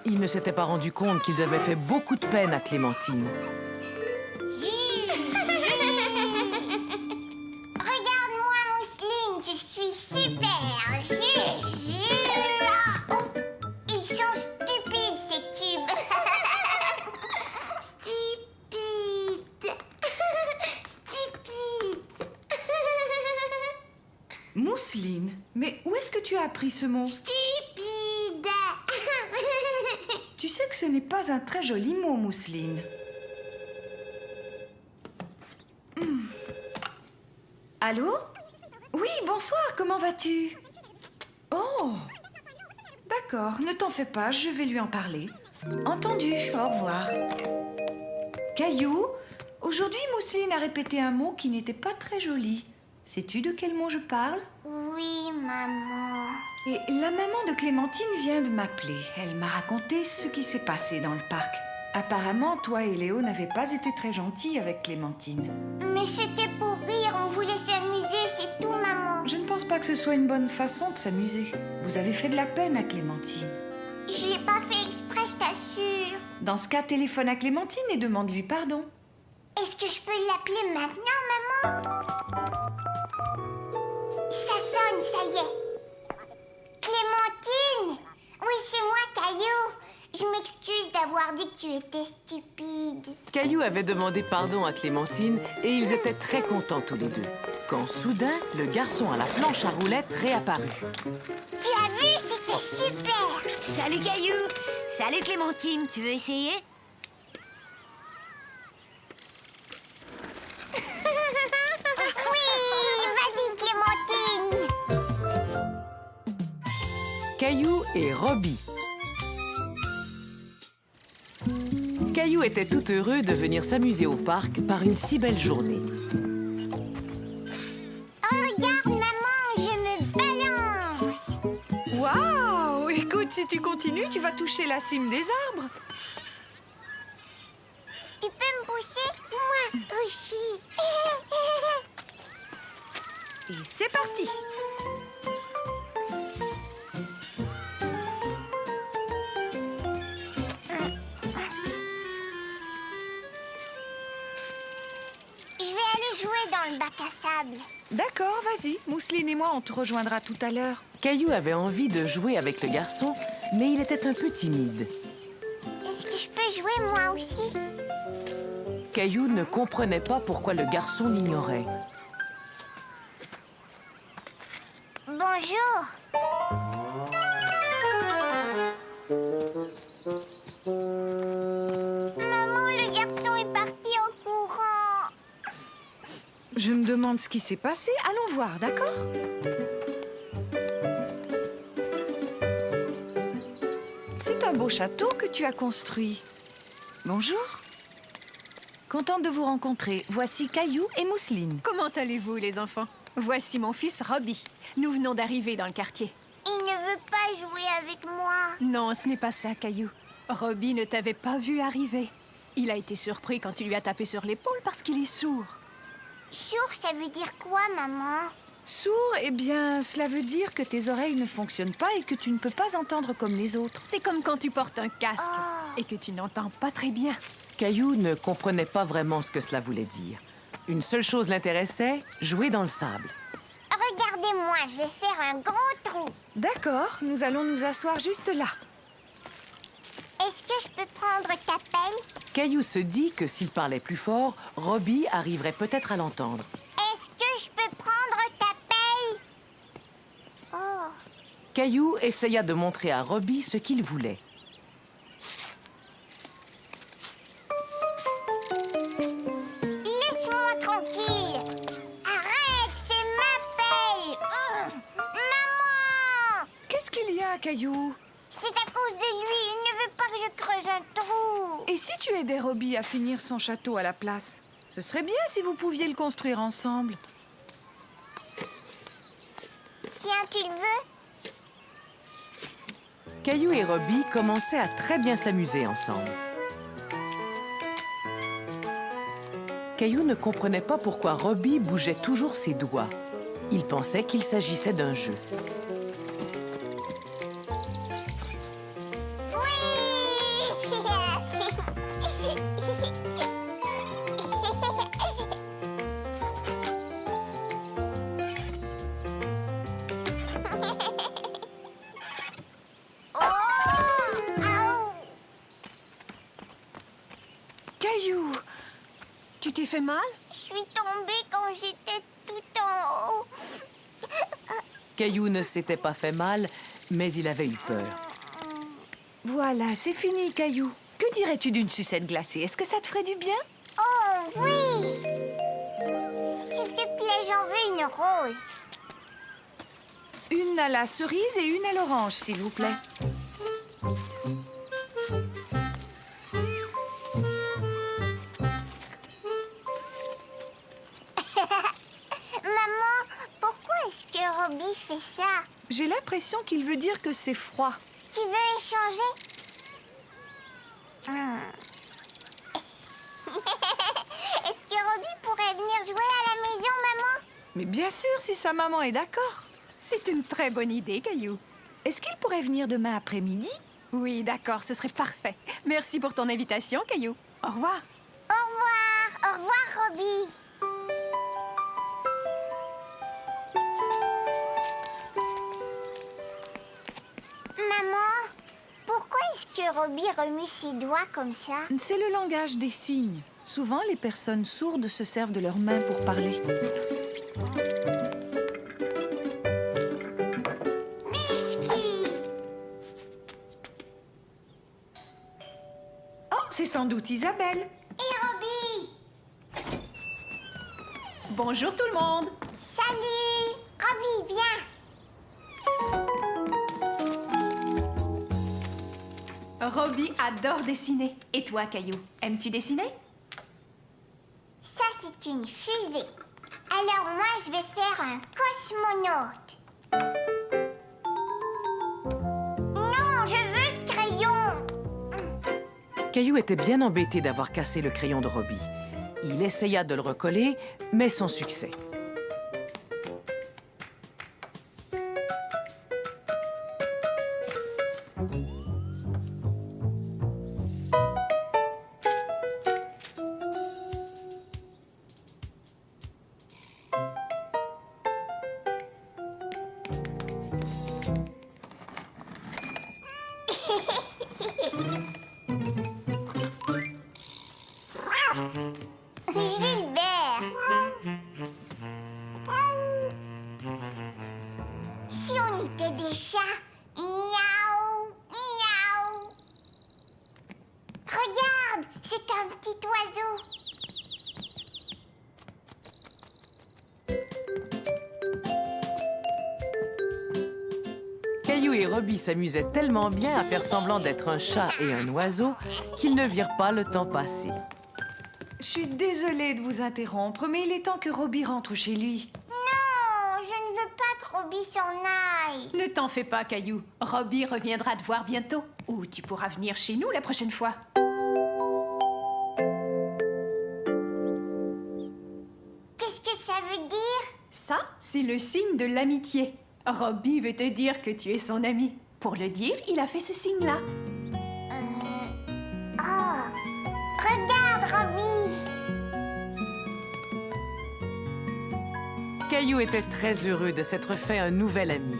Ils ne s'étaient pas rendus compte qu'ils avaient fait beaucoup de peine à Clémentine. Regarde-moi, Mousseline, je suis super. Oh, ils sont stupides, ces tubes. Stupide. Stupide. Mousseline, mais où est-ce que tu as appris ce mot? Stupide. Tu sais que ce n'est pas un très joli mot, Mousseline. Allô? Oui, bonsoir, comment vas-tu? Oh! D'accord, ne t'en fais pas, je vais lui en parler. Entendu, au revoir. Caillou, aujourd'hui Mousseline a répété un mot qui n'était pas très joli. Sais-tu de quel mot je parle? Oui, maman. Et la maman de Clémentine vient de m'appeler. Elle m'a raconté ce qui s'est passé dans le parc. Apparemment, toi et Léo n'avaient pas été très gentils avec Clémentine. Mais c'était pour rire, on voulait s'amuser, pas que ce soit une bonne façon de s'amuser. Vous avez fait de la peine à Clémentine. Je l'ai pas fait exprès, je t'assure. Dans ce cas, téléphone à Clémentine et demande-lui pardon. Est-ce que je peux l'appeler maintenant, maman? Ça sonne, ça y est. Clémentine! Oui, c'est moi, Caillou. Je m'excuse d'avoir dit que tu étais stupide. Caillou avait demandé pardon à Clémentine et ils étaient très contents tous les deux. Quand soudain, le garçon à la planche à roulettes réapparut. Tu as vu, c'était super. Salut Caillou. Salut Clémentine, tu veux essayer? Oui, vas-y, Clémentine. Caillou et Robbie. Caillou était tout heureux de venir s'amuser au parc par une si belle journée. Oh, regarde, maman, je me balance. Waouh! Écoute, si tu continues, tu vas toucher la cime des arbres. Tu peux me pousser? Moi aussi. Et c'est parti! Je vais aller jouer dans le bac à sable. D'accord, vas-y. Mousseline et moi, on te rejoindra tout à l'heure. Caillou avait envie de jouer avec le garçon, mais il était un peu timide. Est-ce que je peux jouer moi aussi? Caillou ne comprenait pas pourquoi le garçon l'ignorait. Bonjour. Maman, le garçon est parti en courant. Je me demande ce qui s'est passé. Allons voir, d'accord? C'est un beau château que tu as construit. Bonjour. Contente de vous rencontrer. Voici Caillou et Mousseline. Comment allez-vous, les enfants? Voici mon fils Robbie. Nous venons d'arriver dans le quartier. Il ne veut pas jouer avec moi. Non, ce n'est pas ça, Caillou. Robbie ne t'avait pas vu arriver. Il a été surpris quand tu lui as tapé sur l'épaule parce qu'il est sourd. Sourd, ça veut dire quoi, maman? Sourd, eh bien, cela veut dire que tes oreilles ne fonctionnent pas et que tu ne peux pas entendre comme les autres. C'est comme quand tu portes un casque et que tu n'entends pas très bien. Caillou ne comprenait pas vraiment ce que cela voulait dire. Une seule chose l'intéressait, jouer dans le sable. Regardez-moi, je vais faire un gros trou. D'accord, nous allons nous asseoir juste là. Est-ce que je peux prendre ta pelle? Caillou se dit que s'il parlait plus fort, Robbie arriverait peut-être à l'entendre. Est-ce que je peux prendre ta pelle? Oh. Caillou essaya de montrer à Robbie ce qu'il voulait. Laisse-moi tranquille. Arrête, c'est ma pelle. Maman! Qu'est-ce qu'il y a, Caillou? C'est à cause de lui. Il ne veut pas que je creuse un trou. Et si tu aidais Robbie à finir son château à la place? Ce serait bien si vous pouviez le construire ensemble. Tiens, tu le veux? Caillou et Robbie commençaient à très bien s'amuser ensemble. Caillou ne comprenait pas pourquoi Robbie bougeait toujours ses doigts. Il pensait qu'il s'agissait d'un jeu. Caillou! Tu t'es fait mal? Je suis tombée quand j'étais tout en haut. Caillou ne s'était pas fait mal, mais il avait eu peur. Voilà, c'est fini, Caillou. Que dirais-tu d'une sucette glacée? Est-ce que ça te ferait du bien? Oh oui! S'il te plaît, j'en veux une rose. Une à la cerise et une à l'orange, s'il vous plaît. Maman, pourquoi est-ce que Robbie fait ça? J'ai l'impression qu'il veut dire que c'est froid. Tu veux échanger? Est-ce que Robbie pourrait venir jouer à la maison, maman? Mais bien sûr, si sa maman est d'accord. C'est une très bonne idée, Caillou. Est-ce qu'il pourrait venir demain après-midi? Oui, d'accord, ce serait parfait. Merci pour ton invitation, Caillou. Au revoir. Au revoir, Robbie. Maman, pourquoi est-ce que Robbie remue ses doigts comme ça? C'est le langage des signes. Souvent, les personnes sourdes se servent de leurs mains pour parler. Biscuit. Oh, c'est sans doute Isabelle. Et Robbie. Bonjour tout le monde. Salut. Robbie, viens. Robbie adore dessiner. Et toi, Caillou, aimes-tu dessiner? Ça, c'est une fusée. Alors moi, je vais faire un cosmonaute. Non, je veux ce crayon. Caillou était bien embêté d'avoir cassé le crayon de Robbie. Il essaya de le recoller, mais sans succès. Gilbert. Si on était des chats. Miaou, miaou. Regarde, c'est un petit oiseau. Caillou et Robbie s'amusaient tellement bien à faire semblant d'être un chat et un oiseau qu'ils ne virent pas le temps passer. Je suis désolée de vous interrompre, mais il est temps que Robbie rentre chez lui. Non, je ne veux pas que Robbie s'en aille. Ne t'en fais pas, Caillou. Robbie reviendra te voir bientôt. Ou tu pourras venir chez nous la prochaine fois. Qu'est-ce que ça veut dire? Ça, c'est le signe de l'amitié. Robbie veut te dire que tu es son ami. Pour le dire, il a fait ce signe-là. Oh, regarde, Robbie. Caillou était très heureux de s'être fait un nouvel ami.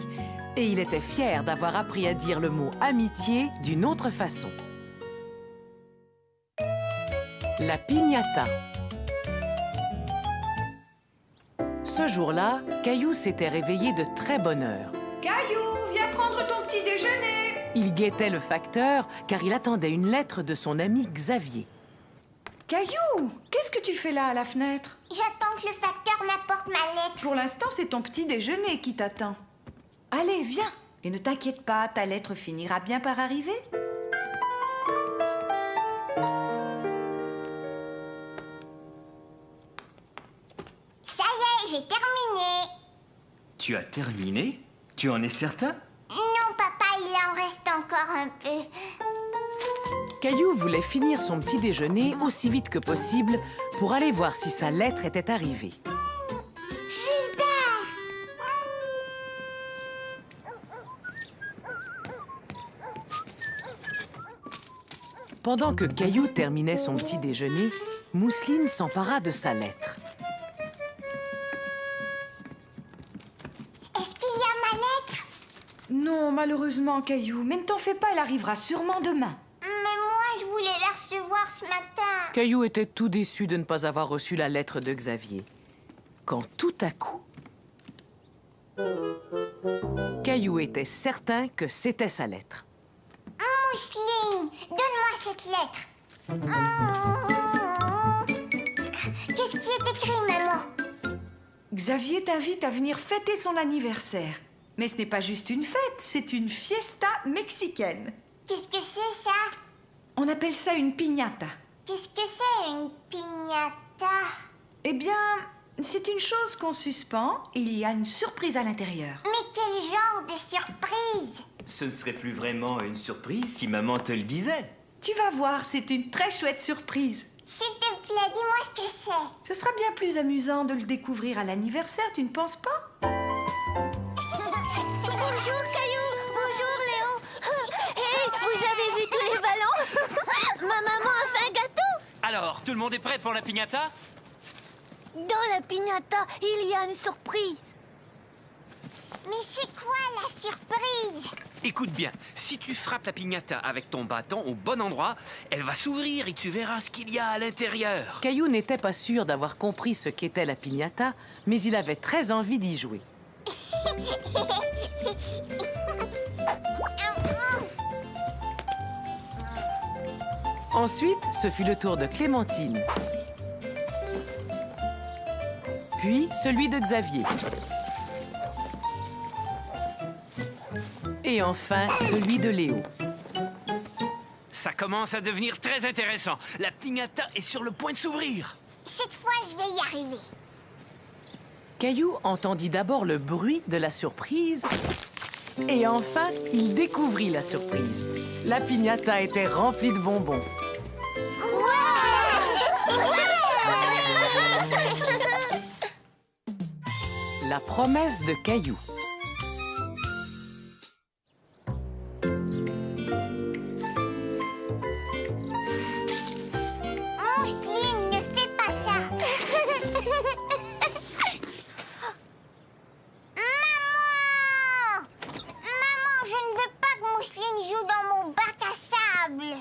Et il était fier d'avoir appris à dire le mot « amitié » d'une autre façon. La piñata. Ce jour-là, Caillou s'était réveillé de très bonne heure. Caillou, viens prendre ton petit déjeuner. Il guettait le facteur car il attendait une lettre de son ami Xavier. Caillou, qu'est-ce que tu fais là à la fenêtre? J'attends que le facteur m'apporte ma lettre. Pour l'instant, c'est ton petit déjeuner qui t'attend. Allez, viens. Et ne t'inquiète pas, ta lettre finira bien par arriver. Ça y est, j'ai terminé. Tu as terminé? Tu en es certain? Non, papa, il en reste encore un peu. Caillou voulait finir son petit déjeuner aussi vite que possible pour aller voir si sa lettre était arrivée. Gilbert! Pendant que Caillou terminait son petit déjeuner, Mousseline s'empara de sa lettre. Est-ce qu'il y a ma lettre? Non, malheureusement, Caillou, mais ne t'en fais pas, elle arrivera sûrement demain. Mais moi, je voulais la recevoir ce matin. Caillou était tout déçu de ne pas avoir reçu la lettre de Xavier. Quand tout à coup... Caillou était certain que c'était sa lettre. Mousseline, donne-moi cette lettre. Qu'est-ce qui est écrit, maman? Xavier t'invite à venir fêter son anniversaire. Mais ce n'est pas juste une fête, c'est une fiesta mexicaine. Qu'est-ce que c'est, ça? On appelle ça une piñata. Qu'est-ce que c'est, une piñata? Eh bien, c'est une chose qu'on suspend et il y a une surprise à l'intérieur. Mais quel genre de surprise? Ce ne serait plus vraiment une surprise si maman te le disait. Tu vas voir, c'est une très chouette surprise. S'il te plaît, dis-moi ce que c'est. Ce sera bien plus amusant de le découvrir à l'anniversaire, tu ne penses pas? Alors, tout le monde est prêt pour la piñata? Dans la piñata, il y a une surprise. Mais c'est quoi la surprise? Écoute bien, si tu frappes la piñata avec ton bâton au bon endroit, elle va s'ouvrir et tu verras ce qu'il y a à l'intérieur. Caillou n'était pas sûr d'avoir compris ce qu'était la piñata, mais il avait très envie d'y jouer. Ensuite, ce fut le tour de Clémentine. Puis celui de Xavier. Et enfin, celui de Léo. Ça commence à devenir très intéressant. La piñata est sur le point de s'ouvrir. Cette fois, je vais y arriver. Caillou entendit d'abord le bruit de la surprise. Et enfin, il découvrit la surprise. La piñata était remplie de bonbons. La promesse de Caillou. Mousseline, ne fais pas ça. Maman! Maman, je ne veux pas que Mousseline joue dans mon bac à sable.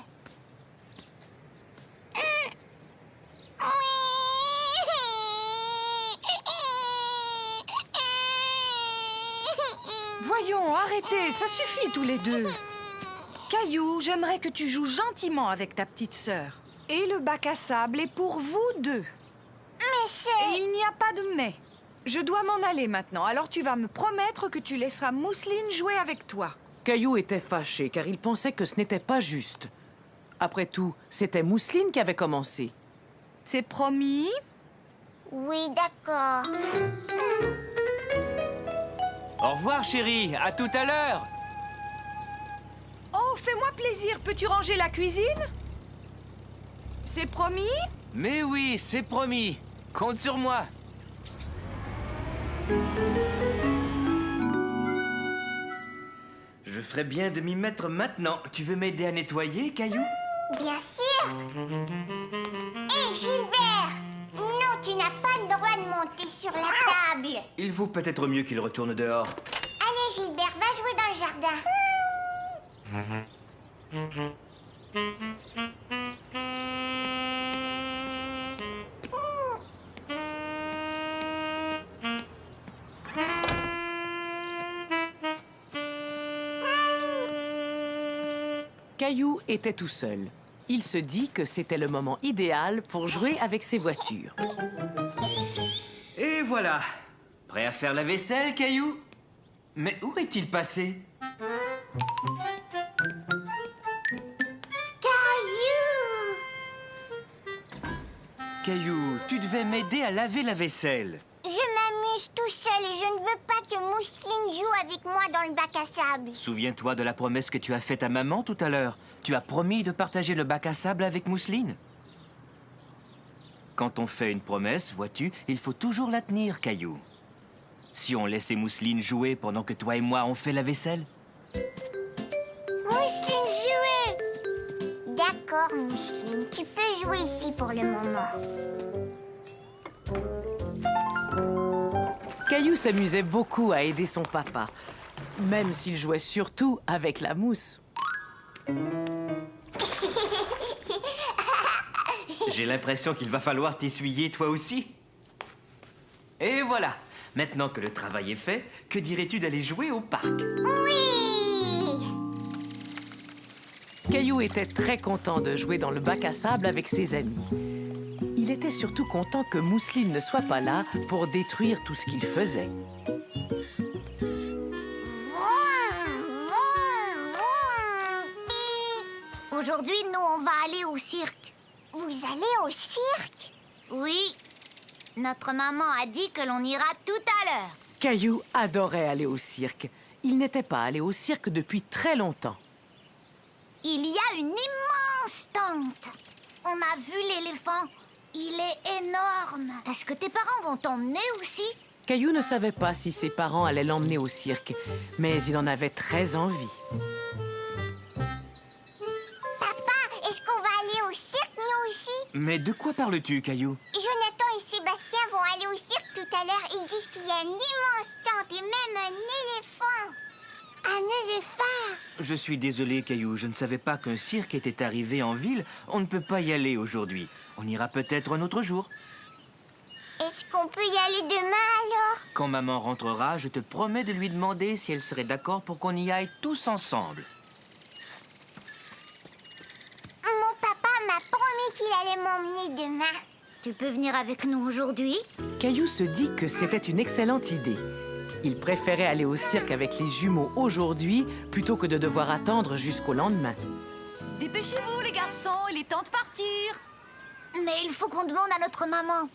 Voyons, arrêtez, ça suffit tous les deux. Caillou, j'aimerais que tu joues gentiment avec ta petite sœur. Et le bac à sable est pour vous deux. Mais c'est... Et il n'y a pas de mais. Je dois m'en aller maintenant, alors tu vas me promettre que tu laisseras Mousseline jouer avec toi. Caillou était fâché car il pensait que ce n'était pas juste. Après tout, c'était Mousseline qui avait commencé. C'est promis? Oui, d'accord. Au revoir, chérie. À tout à l'heure. Oh, fais-moi plaisir, peux-tu ranger la cuisine? C'est promis? Mais oui, c'est promis. Compte sur moi. Je ferais bien de m'y mettre maintenant. Tu veux m'aider à nettoyer, Caillou? Bien sûr. Hé, Gilbert! Non, tu n'as pas le droit de monter sur la table. Il vaut peut-être mieux qu'il retourne dehors. Allez, Gilbert, va jouer dans le jardin. Caillou était tout seul. Il se dit que c'était le moment idéal pour jouer avec ses voitures. Et voilà. Prêt à faire la vaisselle, Caillou? Mais où est-il passé? Caillou! Caillou, tu devais m'aider à laver la vaisselle. Je m'amuse tout seul et je ne veux pas que Mousseline joue avec moi dans le bac à sable. Souviens-toi de la promesse que tu as faite à maman tout à l'heure. Tu as promis de partager le bac à sable avec Mousseline. Quand on fait une promesse, vois-tu, il faut toujours la tenir, Caillou. Si on laissait Mousseline jouer pendant que toi et moi on fait la vaisselle. Mousseline, jouer! D'accord, Mousseline, tu peux jouer ici pour le moment. Caillou s'amusait beaucoup à aider son papa, même s'il jouait surtout avec la mousse. J'ai l'impression qu'il va falloir t'essuyer toi aussi. Et voilà. Maintenant que le travail est fait, que dirais-tu d'aller jouer au parc? Oui! Caillou était très content de jouer dans le bac à sable avec ses amis. Il était surtout content que Mousseline ne soit pas là pour détruire tout ce qu'il faisait. Aujourd'hui, nous, on va aller au cirque. Vous allez au cirque? Oui. Notre maman a dit que l'on ira tout à l'heure. Caillou adorait aller au cirque. Il n'était pas allé au cirque depuis très longtemps. Il y a une immense tente. On a vu l'éléphant. Il est énorme. Est-ce que tes parents vont t'emmener aussi? Caillou ne savait pas si ses parents allaient l'emmener au cirque, mais il en avait très envie. Papa, est-ce qu'on va aller au cirque, nous aussi? Mais de quoi parles-tu, Caillou? Jonathan et Sébastien vont aller au cirque tout à l'heure. Ils disent qu'il y a un immense stand et même un éléphant. Un éléphant! Je suis désolé, Caillou. Je ne savais pas qu'un cirque était arrivé en ville. On ne peut pas y aller aujourd'hui. On ira peut-être un autre jour. Est-ce qu'on peut y aller demain alors? Quand maman rentrera, je te promets de lui demander si elle serait d'accord pour qu'on y aille tous ensemble. Mon papa m'a promis qu'il allait m'emmener demain. Tu peux venir avec nous aujourd'hui? Caillou se dit que c'était une excellente idée. Il préférait aller au cirque avec les jumeaux aujourd'hui plutôt que de devoir attendre jusqu'au lendemain. Dépêchez-vous, les garçons, il est temps de partir. Mais il faut qu'on demande à notre maman.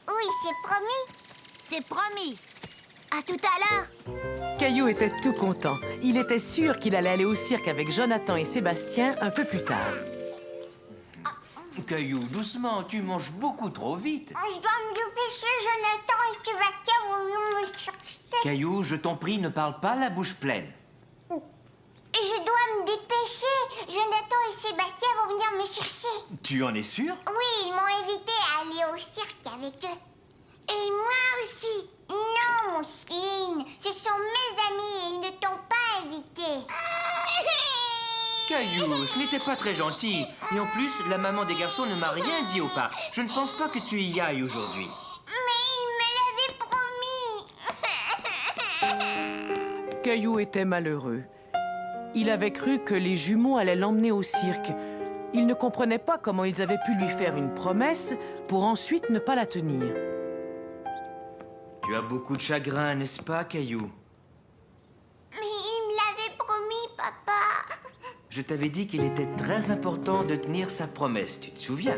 Oui, c'est promis. C'est promis. À tout à l'heure. Caillou était tout content. Il était sûr qu'il allait aller au cirque avec Jonathan et Sébastien un peu plus tard. Caillou, doucement, tu manges beaucoup trop vite. Je dois me dépêcher, Jonathan et Sébastien vont venir me chercher. Caillou, je t'en prie, ne parle pas la bouche pleine. Je dois me dépêcher. Jonathan et Sébastien vont venir me chercher. Tu en es sûr? Oui, ils m'ont invité à aller au cirque avec eux. Et moi aussi. Non, Mousseline, ce sont mes amis et ils ne t'ont pas invité. Caillou, ce n'était pas très gentil. Et en plus, la maman des garçons ne m'a rien dit au parc. Je ne pense pas que tu y ailles aujourd'hui. Mais ils me l'avaient promis. Caillou était malheureux. Il avait cru que les jumeaux allaient l'emmener au cirque. Il ne comprenait pas comment ils avaient pu lui faire une promesse pour ensuite ne pas la tenir. Tu as beaucoup de chagrin, n'est-ce pas, Caillou? Mais ils me l'avaient promis, papa. Je t'avais dit qu'il était très important de tenir sa promesse, tu te souviens?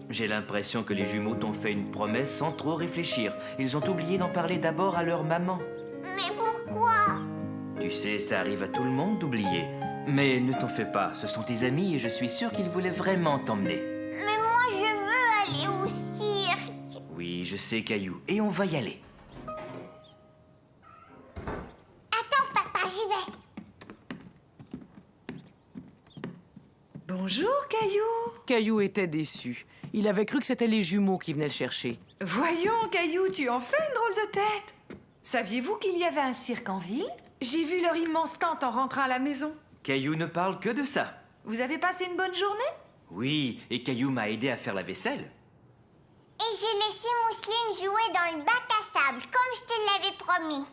J'ai l'impression que les jumeaux t'ont fait une promesse sans trop réfléchir. Ils ont oublié d'en parler d'abord à leur maman. Mais pourquoi? Tu sais, ça arrive à tout le monde d'oublier. Mais ne t'en fais pas, ce sont tes amis et je suis sûr qu'ils voulaient vraiment t'emmener. Mais moi, je veux aller au cirque. Oui, je sais, Caillou, et on va y aller. Attends, papa, j'y vais. Bonjour, Caillou. Caillou était déçu. Il avait cru que c'était les jumeaux qui venaient le chercher. Voyons, Caillou, tu en fais une drôle de tête. Saviez-vous qu'il y avait un cirque en ville? J'ai vu leur immense tente en rentrant à la maison. Caillou ne parle que de ça. Vous avez passé une bonne journée? Oui, et Caillou m'a aidé à faire la vaisselle. Et j'ai laissé Mousseline jouer dans le bac à sable, comme je te l'avais promis.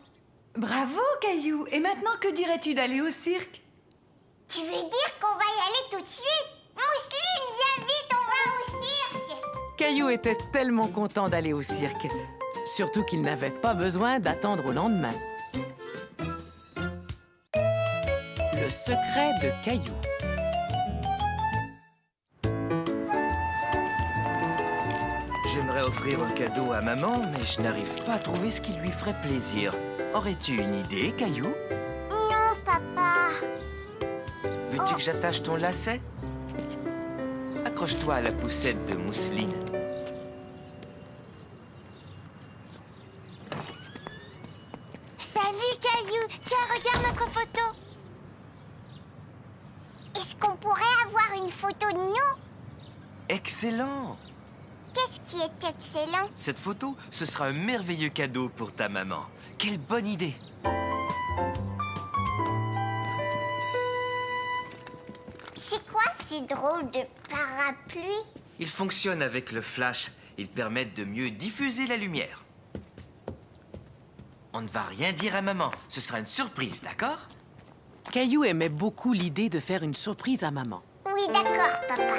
Bravo, Caillou. Et maintenant, que dirais-tu d'aller au cirque? Tu veux dire qu'on va y aller tout de suite? Mousseline, viens vite, on va au cirque. Caillou était tellement content d'aller au cirque. Surtout qu'il n'avait pas besoin d'attendre au lendemain. Le secret de Caillou. J'aimerais offrir un cadeau à maman, mais je n'arrive pas à trouver ce qui lui ferait plaisir. Aurais-tu une idée, Caillou? Non, papa. Veux-tu que j'attache ton lacet? Accroche-toi à la poussette de mousseline. Salut, Caillou. Tiens, regarde notre photo. Est-ce qu'on pourrait avoir une photo de nous? Excellent! Qu'est-ce qui est excellent? Cette photo, ce sera un merveilleux cadeau pour ta maman. Quelle bonne idée! C'est quoi ces drôles de parapluies? Ils fonctionnent avec le flash. Ils permettent de mieux diffuser la lumière. On ne va rien dire à maman. Ce sera une surprise, d'accord? Caillou aimait beaucoup l'idée de faire une surprise à maman. Oui, d'accord, papa.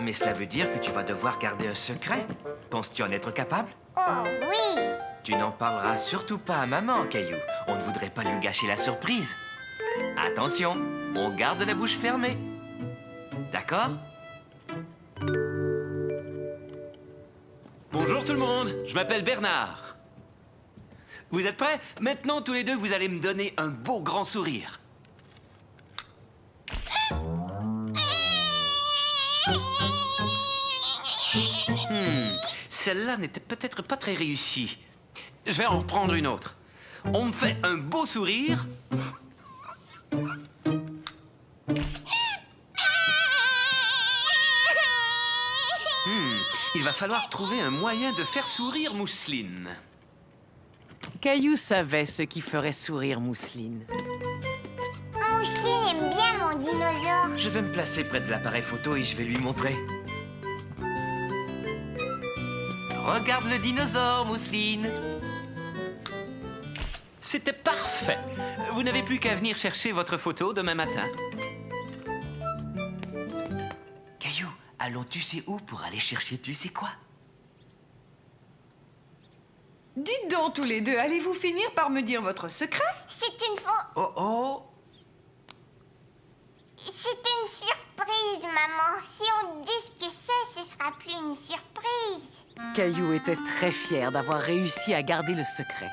Mais cela veut dire que tu vas devoir garder un secret. Penses-tu en être capable? Oh oui. Tu n'en parleras surtout pas à maman, Caillou. On ne voudrait pas lui gâcher la surprise. Attention, on garde la bouche fermée. D'accord? Bonjour tout le monde, je m'appelle Bernard. Vous êtes prêts? Maintenant, tous les deux, vous allez me donner un beau grand sourire. Celle-là n'était peut-être pas très réussie. Je vais en reprendre une autre. On me fait un beau sourire. va falloir trouver un moyen de faire sourire Mousseline. Caillou savait ce qui ferait sourire Mousseline. Mousseline aime bien mon dinosaure. Je vais me placer près de l'appareil photo et je vais lui montrer. Regarde le dinosaure, Mousseline. C'était parfait. Vous n'avez plus qu'à venir chercher votre photo demain matin. Caillou, allons tu sais où pour aller chercher tu sais quoi? Dites donc tous les deux, allez-vous finir par me dire votre secret? C'est une faux... Oh oh! C'est une surprise, maman. Si on dit ce que c'est, ce sera plus une surprise. Caillou était très fier d'avoir réussi à garder le secret.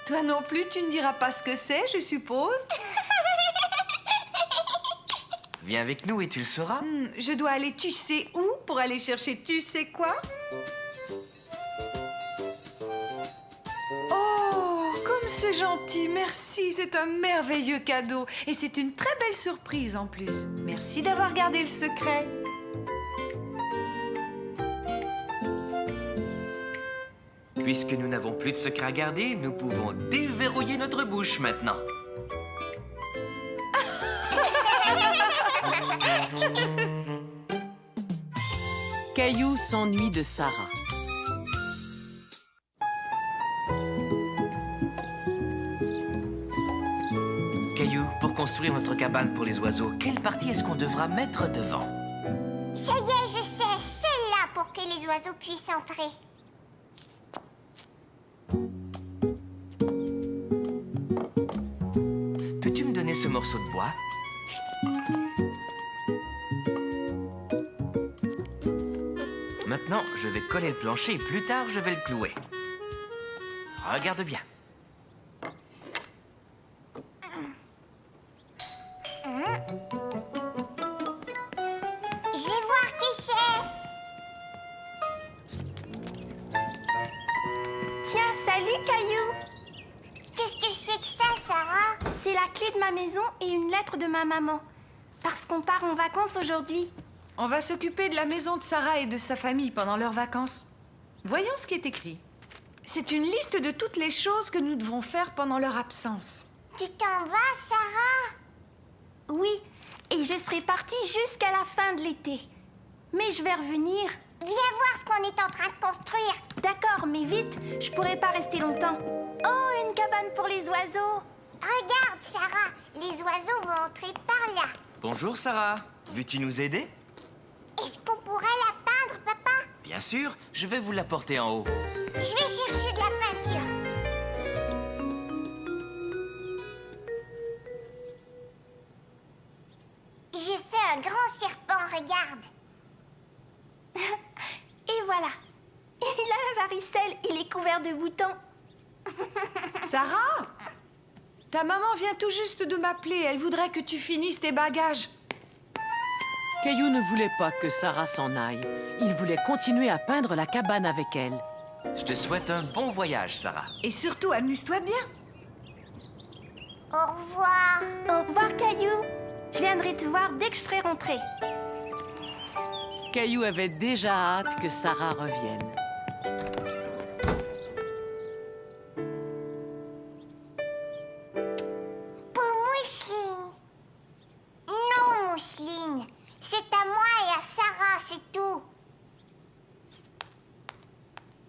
Toi non plus, tu ne diras pas ce que c'est, je suppose? Viens avec nous et tu le sauras. Je dois aller tu sais où pour aller chercher tu sais quoi? Oh, comme c'est gentil, merci, c'est un merveilleux cadeau. Et c'est une très belle surprise en plus. Merci d'avoir gardé le secret. Puisque nous n'avons plus de secret à garder, nous pouvons déverrouiller notre bouche maintenant. Caillou s'ennuie de Sarah. Caillou, pour construire notre cabane pour les oiseaux, quelle partie est-ce qu'on devra mettre devant? Ça y est, je sais, celle-là pour que les oiseaux puissent entrer. Peux-tu me donner ce morceau de bois? Maintenant, je vais coller le plancher et plus tard, je vais le clouer. Regarde bien. Je vais voir qui c'est. Tiens, salut Caillou. Qu'est-ce que c'est que ça, Sarah? C'est la clé de ma maison et une lettre de ma maman. Parce qu'on part en vacances aujourd'hui. On va s'occuper de la maison de Sarah et de sa famille pendant leurs vacances. Voyons ce qui est écrit. C'est une liste de toutes les choses que nous devons faire pendant leur absence. Tu t'en vas, Sarah? Oui, et je serai partie jusqu'à la fin de l'été. Mais je vais revenir. Viens voir ce qu'on est en train de construire. D'accord, mais vite, je pourrai pas rester longtemps. Oh, une cabane pour les oiseaux. Regarde, Sarah, les oiseaux vont entrer par là. Bonjour, Sarah. Veux-tu nous aider? Est-ce qu'on pourrait la peindre, papa? Bien sûr, je vais vous la porter en haut. Je vais chercher de la peinture. J'ai fait un grand serpent, regarde. Et voilà. Il a la varicelle, il est couvert de boutons. Sarah, ta maman vient tout juste de m'appeler. Elle voudrait que tu finisses tes bagages. Caillou ne voulait pas que Sarah s'en aille. Il voulait continuer à peindre la cabane avec elle. Je te souhaite un bon voyage, Sarah. Et surtout, amuse-toi bien. Au revoir. Au revoir, Caillou. Je viendrai te voir dès que je serai rentrée. Caillou avait déjà hâte que Sarah revienne. Pour Mousseline. Non, Mousseline. C'est à moi et à Sarah, c'est tout.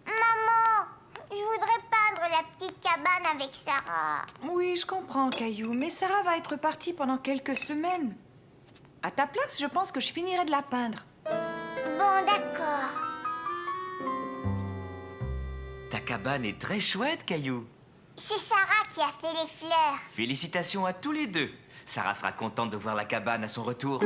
Maman, je voudrais peindre la petite cabane avec Sarah. Oui, je comprends, Caillou, mais Sarah va être partie pendant quelques semaines. À ta place, je pense que je finirai de la peindre. Bon, d'accord. Ta cabane est très chouette, Caillou. C'est Sarah qui a fait les fleurs. Félicitations à tous les deux. Sarah sera contente de voir la cabane à son retour.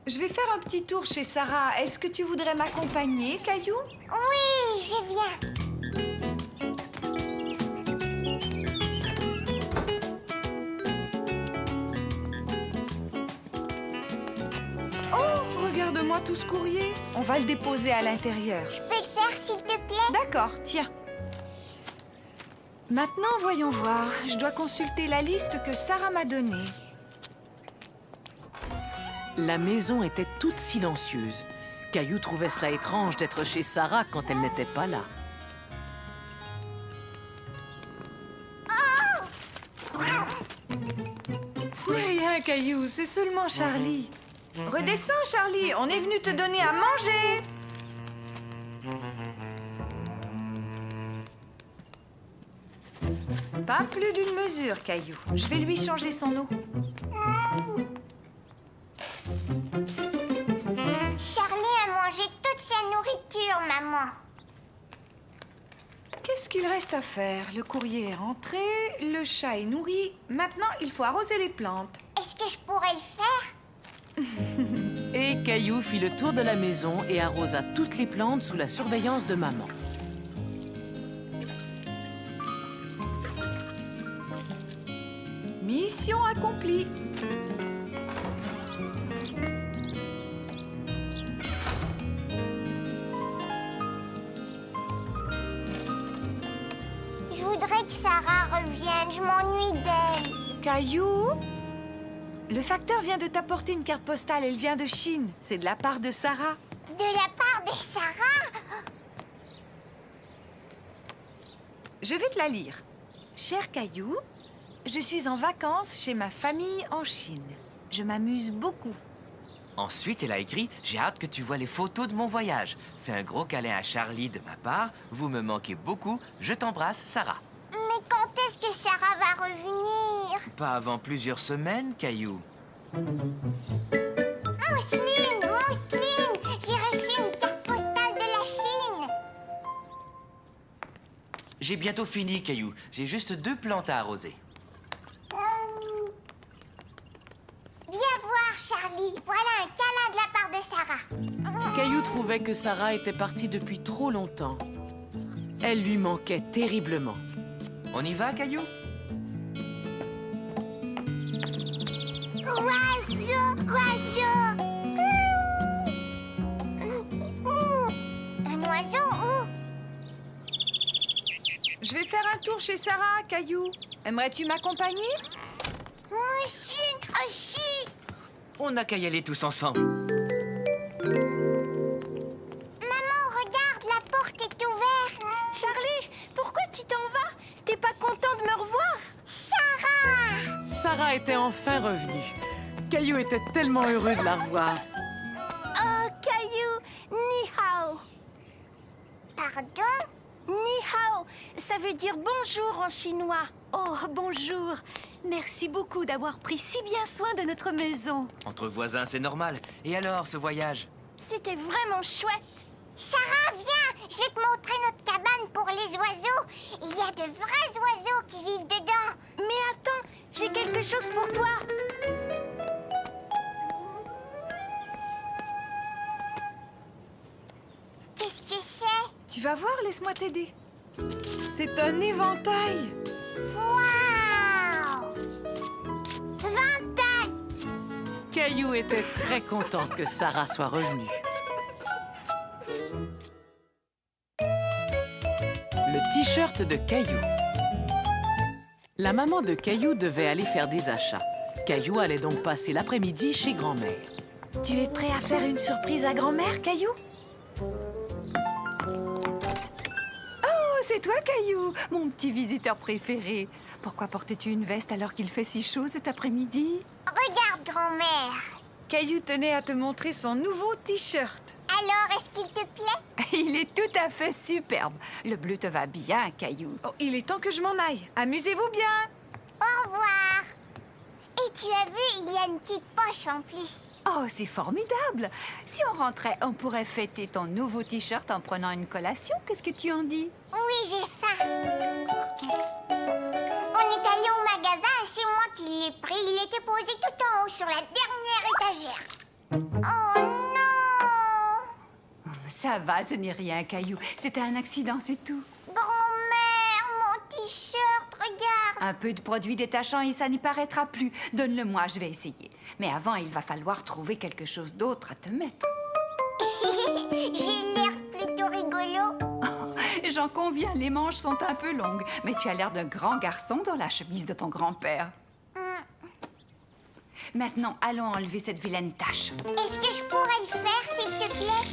Je vais faire un petit tour chez Sarah. Est-ce que tu voudrais m'accompagner, Caillou? Oui, je viens. Oh, regarde-moi tout ce courrier. On va le déposer à l'intérieur. Je peux le faire, s'il te plaît? D'accord, tiens. Maintenant, voyons voir. Je dois consulter la liste que Sarah m'a donnée. La maison était toute silencieuse. Caillou trouvait cela étrange d'être chez Sarah quand elle n'était pas là. Ce n'est rien, Caillou, c'est seulement Charlie. Redescends, Charlie, on est venu te donner à manger. Pas plus d'une mesure, Caillou. Je vais lui changer son eau. Charlie a mangé toute sa nourriture, maman. Qu'est-ce qu'il reste à faire? Le courrier est rentré, le chat est nourri. Maintenant, il faut arroser les plantes. Est-ce que je pourrais le faire? Et Caillou fit le tour de la maison et arrosa toutes les plantes sous la surveillance de maman. Mission accomplie. Je voudrais que Sarah revienne, je m'ennuie d'elle. Caillou, le facteur vient de t'apporter une carte postale. Elle vient de Chine. C'est de la part de Sarah. De la part de Sarah? Je vais te la lire. Cher Caillou, je suis en vacances chez ma famille en Chine. Je m'amuse beaucoup. Ensuite, elle a écrit « J'ai hâte que tu vois les photos de mon voyage. Fais un gros câlin à Charlie de ma part. Vous me manquez beaucoup. Je t'embrasse, Sarah. » Mais quand est-ce que Sarah va revenir? Pas avant plusieurs semaines, Caillou. Mousseline, Mousseline, j'ai reçu une carte postale de la Chine. J'ai bientôt fini, Caillou. J'ai juste 2 plantes à arroser. Viens voir, Charlie. Voilà un câlin de la part de Sarah. Caillou trouvait que Sarah était partie depuis trop longtemps. Elle lui manquait terriblement. On y va, Caillou? Oiseau, oiseau. Un oiseau où? Je vais faire un tour chez Sarah, Caillou. Aimerais-tu m'accompagner? Mousseline aussi. On n'a qu'à y aller tous ensemble. Maman, regarde, la porte est ouverte. Charlie, pourquoi tu t'en vas? T'es pas content de me revoir? Sarah! Sarah était enfin revenue. Caillou était tellement heureux de la revoir. Oh, Caillou, ni hao. Pardon? Ni hao, ça veut dire bonjour en chinois. Oh, bonjour. Merci beaucoup d'avoir pris si bien soin de notre maison. Entre voisins, c'est normal. Et alors, ce voyage? C'était vraiment chouette. Sarah, viens, je vais te montrer notre cabane pour les oiseaux. Il y a de vrais oiseaux qui vivent dedans. Mais attends, j'ai quelque chose pour toi. Qu'est-ce que c'est? Tu vas voir, laisse-moi t'aider. C'est un éventail. Waouh! Ventaille! Caillou était très content que Sarah soit revenue. Le t-shirt de Caillou. La maman de Caillou devait aller faire des achats. Caillou allait donc passer l'après-midi chez grand-mère. Tu es prêt à faire une surprise à grand-mère, Caillou? Oh, c'est toi, Caillou, mon petit visiteur préféré. Pourquoi portes-tu une veste alors qu'il fait si chaud cet après-midi? Regarde, grand-mère. Caillou tenait à te montrer son nouveau t-shirt. Alors, est-ce qu'il te plaît? Il est tout à fait superbe. Le bleu te va bien, Caillou. Oh, il est temps que je m'en aille. Amusez-vous bien. Au revoir. Et tu as vu, il y a une petite poche en plus. Oh, c'est formidable. Si on rentrait, on pourrait fêter ton nouveau t-shirt en prenant une collation. Qu'est-ce que tu en dis? Oui, j'ai faim. On est allé au magasin et c'est moi qui l'ai pris. Il était posé tout en haut sur la dernière étagère. Oh non! Ça va, ce n'est rien, Caillou. C'était un accident, c'est tout. Grand-mère, mon t-shirt, regarde. Un peu de produit détachant et ça n'y paraîtra plus. Donne-le-moi, je vais essayer. Mais avant, il va falloir trouver quelque chose d'autre à te mettre. J'ai l'air plutôt rigolo. J'en conviens, les manches sont un peu longues. Mais tu as l'air d'un grand garçon dans la chemise de ton grand-père. Maintenant, allons enlever cette vilaine tache. Est-ce que je pourrais le faire, s'il te plaît?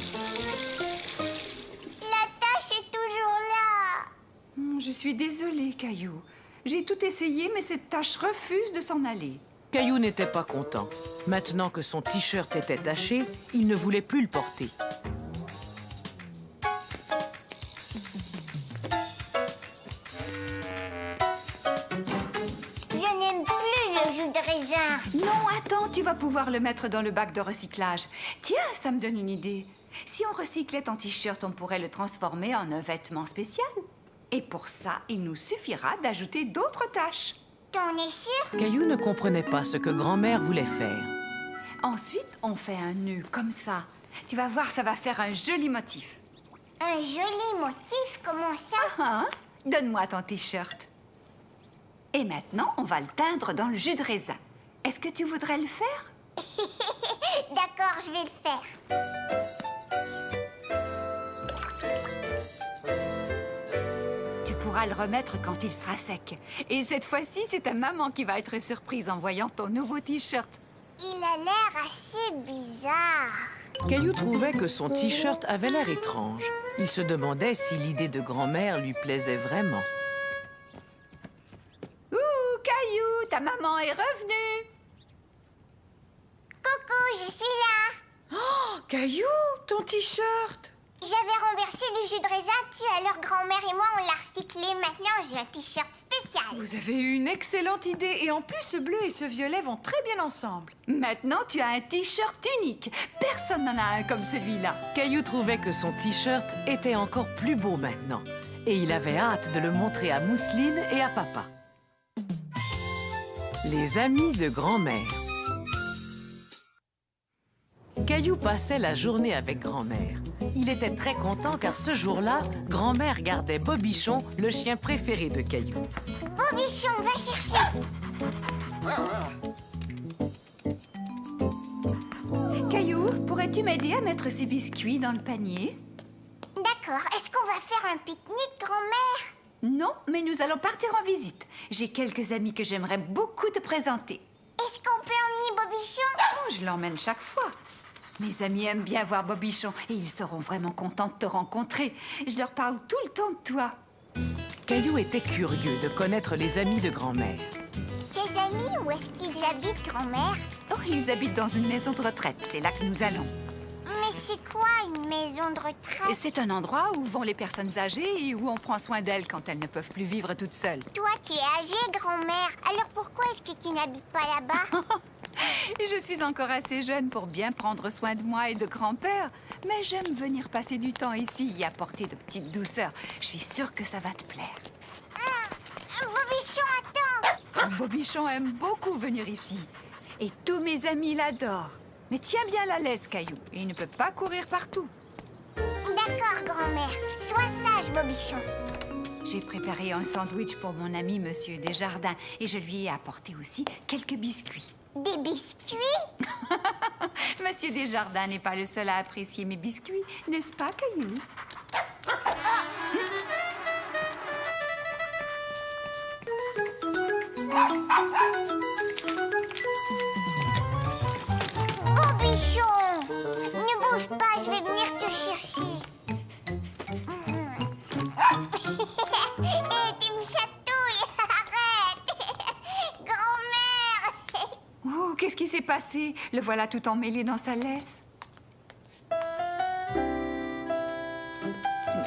La tâche est toujours là. Je suis désolée, Caillou. J'ai tout essayé, mais cette tache refuse de s'en aller. Caillou n'était pas content. Maintenant que son t-shirt était taché, il ne voulait plus le porter. Je n'aime plus le jus de raisin. Non, attends, tu vas pouvoir le mettre dans le bac de recyclage. Tiens, ça me donne une idée. Si on recyclait ton t-shirt, on pourrait le transformer en un vêtement spécial. Et pour ça, il nous suffira d'ajouter d'autres taches. T'en es sûr? Caillou ne comprenait pas ce que grand-mère voulait faire. Ensuite, on fait un nœud comme ça. Tu vas voir, ça va faire un joli motif. Un joli motif, comment ça? Hein? Donne-moi ton t-shirt. Et maintenant, on va le teindre dans le jus de raisin. Est-ce que tu voudrais le faire? D'accord, je vais le faire. Tu pourras le remettre quand il sera sec. Et cette fois-ci, c'est ta maman qui va être surprise en voyant ton nouveau t-shirt. Il a l'air assez bizarre. Caillou trouvait que son t-shirt avait l'air étrange. Il se demandait si l'idée de grand-mère lui plaisait vraiment. Ouh, Caillou, ta maman est revenue. Coucou, je suis là. Oh, Caillou, ton t-shirt. J'avais renversé du jus de raisin dessus, alors grand-mère et moi, on l'a recyclé. Maintenant, j'ai un t-shirt spécial. Vous avez eu une excellente idée. Et en plus, ce bleu et ce violet vont très bien ensemble. Maintenant, tu as un t-shirt unique. Personne n'en a un comme celui-là. Caillou trouvait que son t-shirt était encore plus beau maintenant. Et il avait hâte de le montrer à Mousseline et à papa. Les amis de grand-mère. Caillou passait la journée avec grand-mère. Il était très content car ce jour-là, grand-mère gardait Bobichon, le chien préféré de Caillou. Bobichon, va chercher. Caillou, pourrais-tu m'aider à mettre ces biscuits dans le panier? D'accord, est-ce qu'on va faire un pique-nique, grand-mère? Non, mais nous allons partir en visite. J'ai quelques amis que j'aimerais beaucoup te présenter. Est-ce qu'on peut emmener Bobichon? Oh, je l'emmène chaque fois. Mes amis aiment bien voir Bobichon et ils seront vraiment contents de te rencontrer. Je leur parle tout le temps de toi. Caillou était curieux de connaître les amis de grand-mère. Tes amis, où est-ce qu'ils habitent, grand-mère? Oh, ils habitent dans une maison de retraite. C'est là que nous allons. Mais c'est quoi une maison de retraite? C'est un endroit où vont les personnes âgées et où on prend soin d'elles quand elles ne peuvent plus vivre toutes seules. Toi, tu es âgée, grand-mère. Alors pourquoi est-ce que tu n'habites pas là-bas? Je suis encore assez jeune pour bien prendre soin de moi et de grand-père. Mais j'aime venir passer du temps ici et apporter de petites douceurs. Je suis sûre que ça va te plaire. Bobichon, attends! Bobichon aime beaucoup venir ici. Et tous mes amis l'adorent. Mais tiens bien la laisse, Caillou. Il ne peut pas courir partout. D'accord, grand-mère. Sois sage, Bobichon. J'ai préparé un sandwich pour mon ami Monsieur Desjardins. Et je lui ai apporté aussi quelques biscuits. Des biscuits? Monsieur Desjardins n'est pas le seul à apprécier mes biscuits, n'est-ce pas, Caillou? Bobichon! Ne bouge pas, je vais venir te chercher. Hé, tu me chatouilles! Arrête! Grand-mère! Oh, qu'est-ce qui s'est passé? Le voilà tout emmêlé dans sa laisse.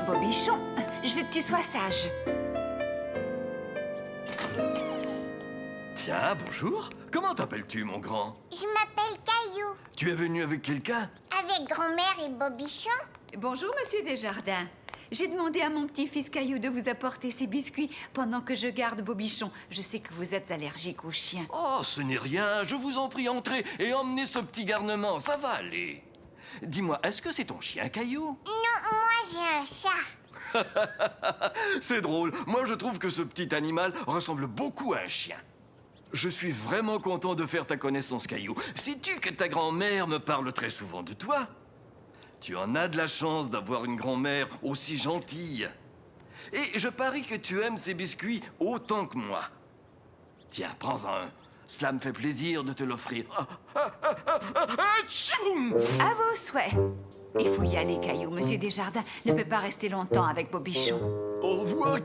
Bobichon, je veux que tu sois sage. Tiens, bonjour. Comment t'appelles-tu, mon grand? Je m'appelle Caillou. Tu es venu avec quelqu'un? Avec grand-mère et Bobichon? Bonjour, Monsieur Desjardins. J'ai demandé à mon petit-fils Caillou de vous apporter ces biscuits pendant que je garde Bobichon. Je sais que vous êtes allergique aux chiens. Oh, ce n'est rien. Je vous en prie, entrez et emmenez ce petit garnement. Ça va aller. Dis-moi, est-ce que c'est ton chien, Caillou? Non, moi j'ai un chat. C'est drôle. Moi, je trouve que ce petit animal ressemble beaucoup à un chien. Je suis vraiment content de faire ta connaissance, Caillou. Sais-tu que ta grand-mère me parle très souvent de toi? Tu en as de la chance d'avoir une grand-mère aussi gentille. Et je parie que tu aimes ces biscuits autant que moi. Tiens, prends-en un. Cela me fait plaisir de te l'offrir. À vos souhaits. Il faut y aller, Caillou. Monsieur Desjardins ne peut pas rester longtemps avec Bobichon. Au revoir,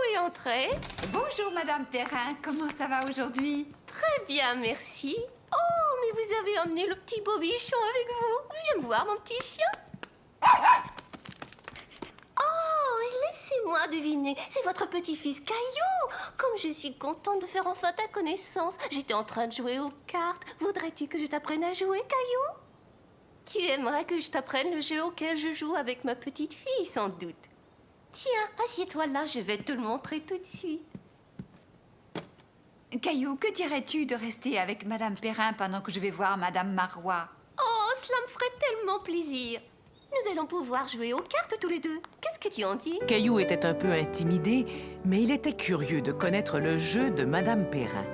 Oui, entrez. Bonjour, Madame Perrin. Comment ça va aujourd'hui? Très bien, merci. Oh, mais vous avez emmené le petit Bobichon avec vous. Viens me voir, mon petit chien. Oh, et laissez-moi deviner. C'est votre petit-fils Caillou. Comme je suis contente de faire enfin ta connaissance. J'étais en train de jouer aux cartes. Voudrais-tu que je t'apprenne à jouer, Caillou? Tu aimerais que je t'apprenne le jeu auquel je joue avec ma petite fille, sans doute. Tiens, assieds-toi là, je vais te le montrer tout de suite. Caillou, que dirais-tu de rester avec Madame Perrin pendant que je vais voir Madame Marois? Oh, cela me ferait tellement plaisir. Nous allons pouvoir jouer aux cartes tous les deux. Qu'est-ce que tu en dis? Caillou était un peu intimidé, mais il était curieux de connaître le jeu de Madame Perrin.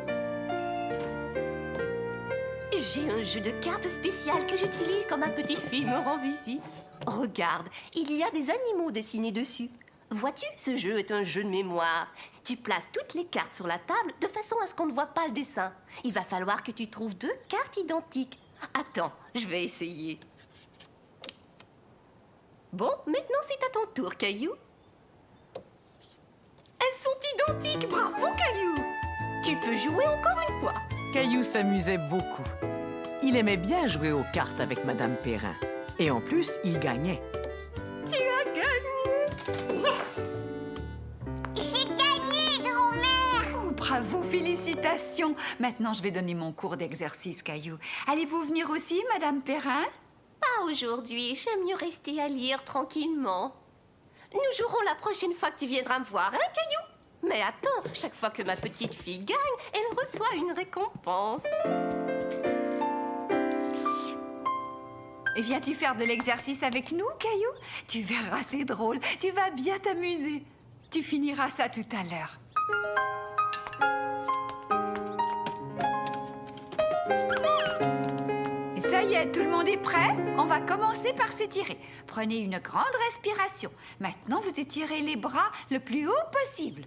J'ai un jeu de cartes spécial que j'utilise quand ma petite fille me rend visite. Regarde, il y a des animaux dessinés dessus. Vois-tu, ce jeu est un jeu de mémoire. Tu places toutes les cartes sur la table de façon à ce qu'on ne voit pas le dessin. Il va falloir que tu trouves 2 cartes identiques. Attends, je vais essayer. Bon, maintenant c'est à ton tour, Caillou. Elles sont identiques, bravo, Caillou. Tu peux jouer encore une fois. Caillou s'amusait beaucoup. Il aimait bien jouer aux cartes avec Madame Perrin. Et en plus, il gagnait. Tu as gagné. J'ai gagné, grand-mère! Oh, bravo, félicitations. Maintenant, je vais donner mon cours d'exercice, Caillou. Allez-vous venir aussi, Madame Perrin? Pas aujourd'hui, j'aime mieux rester à lire tranquillement. Nous jouerons la prochaine fois que tu viendras me voir, hein, Caillou? Mais attends, chaque fois que ma petite fille gagne, elle reçoit une récompense. Et viens-tu faire de l'exercice avec nous, Caillou? Tu verras, c'est drôle. Tu vas bien t'amuser. Tu finiras ça tout à l'heure. Et ça y est, tout le monde est prêt? On va commencer par s'étirer. Prenez une grande respiration. Maintenant, vous étirez les bras le plus haut possible.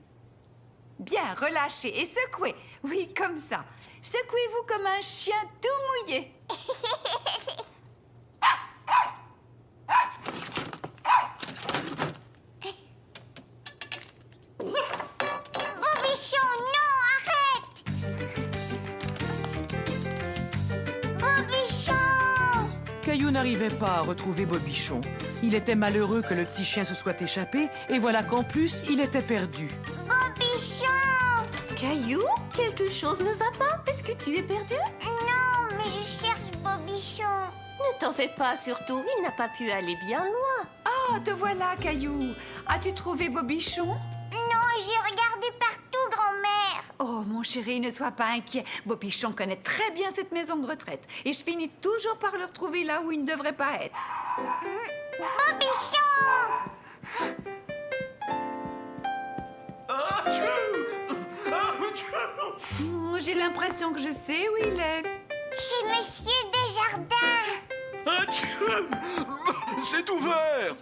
Bien, relâchez et secouez. Oui, comme ça. Secouez-vous comme un chien tout mouillé. Bobichon, non, arrête! Bobichon! Caillou n'arrivait pas à retrouver Bobichon. Il était malheureux que le petit chien se soit échappé, et voilà qu'en plus, il était perdu. Bobichon! Caillou, quelque chose ne va pas? Est-ce que tu es perdu? Non, mais je cherche Bobichon. Ne t'en fais pas, surtout. Il n'a pas pu aller bien loin. Ah, te voilà, Caillou. As-tu trouvé Bobichon? Non, j'ai regardé partout, grand-mère. Oh, mon chéri, ne sois pas inquiet. Bobichon connaît très bien cette maison de retraite. Et je finis toujours par le retrouver là où il ne devrait pas être. Bobichon! Oh, j'ai l'impression que je sais où il est. Chez Monsieur Desjardins. C'est ouvert!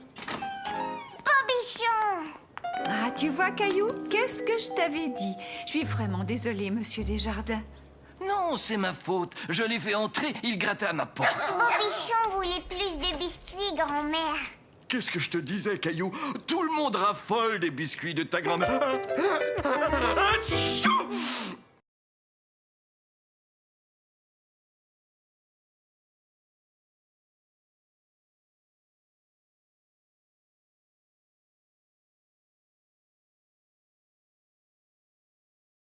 Bobichon! Ah, tu vois, Caillou, qu'est-ce que je t'avais dit? Je suis vraiment désolée, Monsieur Desjardins. Non, c'est ma faute. Je l'ai fait entrer, il grattait à ma porte. Bobichon voulait plus de biscuits, grand-mère. Qu'est-ce que je te disais, Caillou? Tout le monde raffole des biscuits de ta grand-mère. Achou!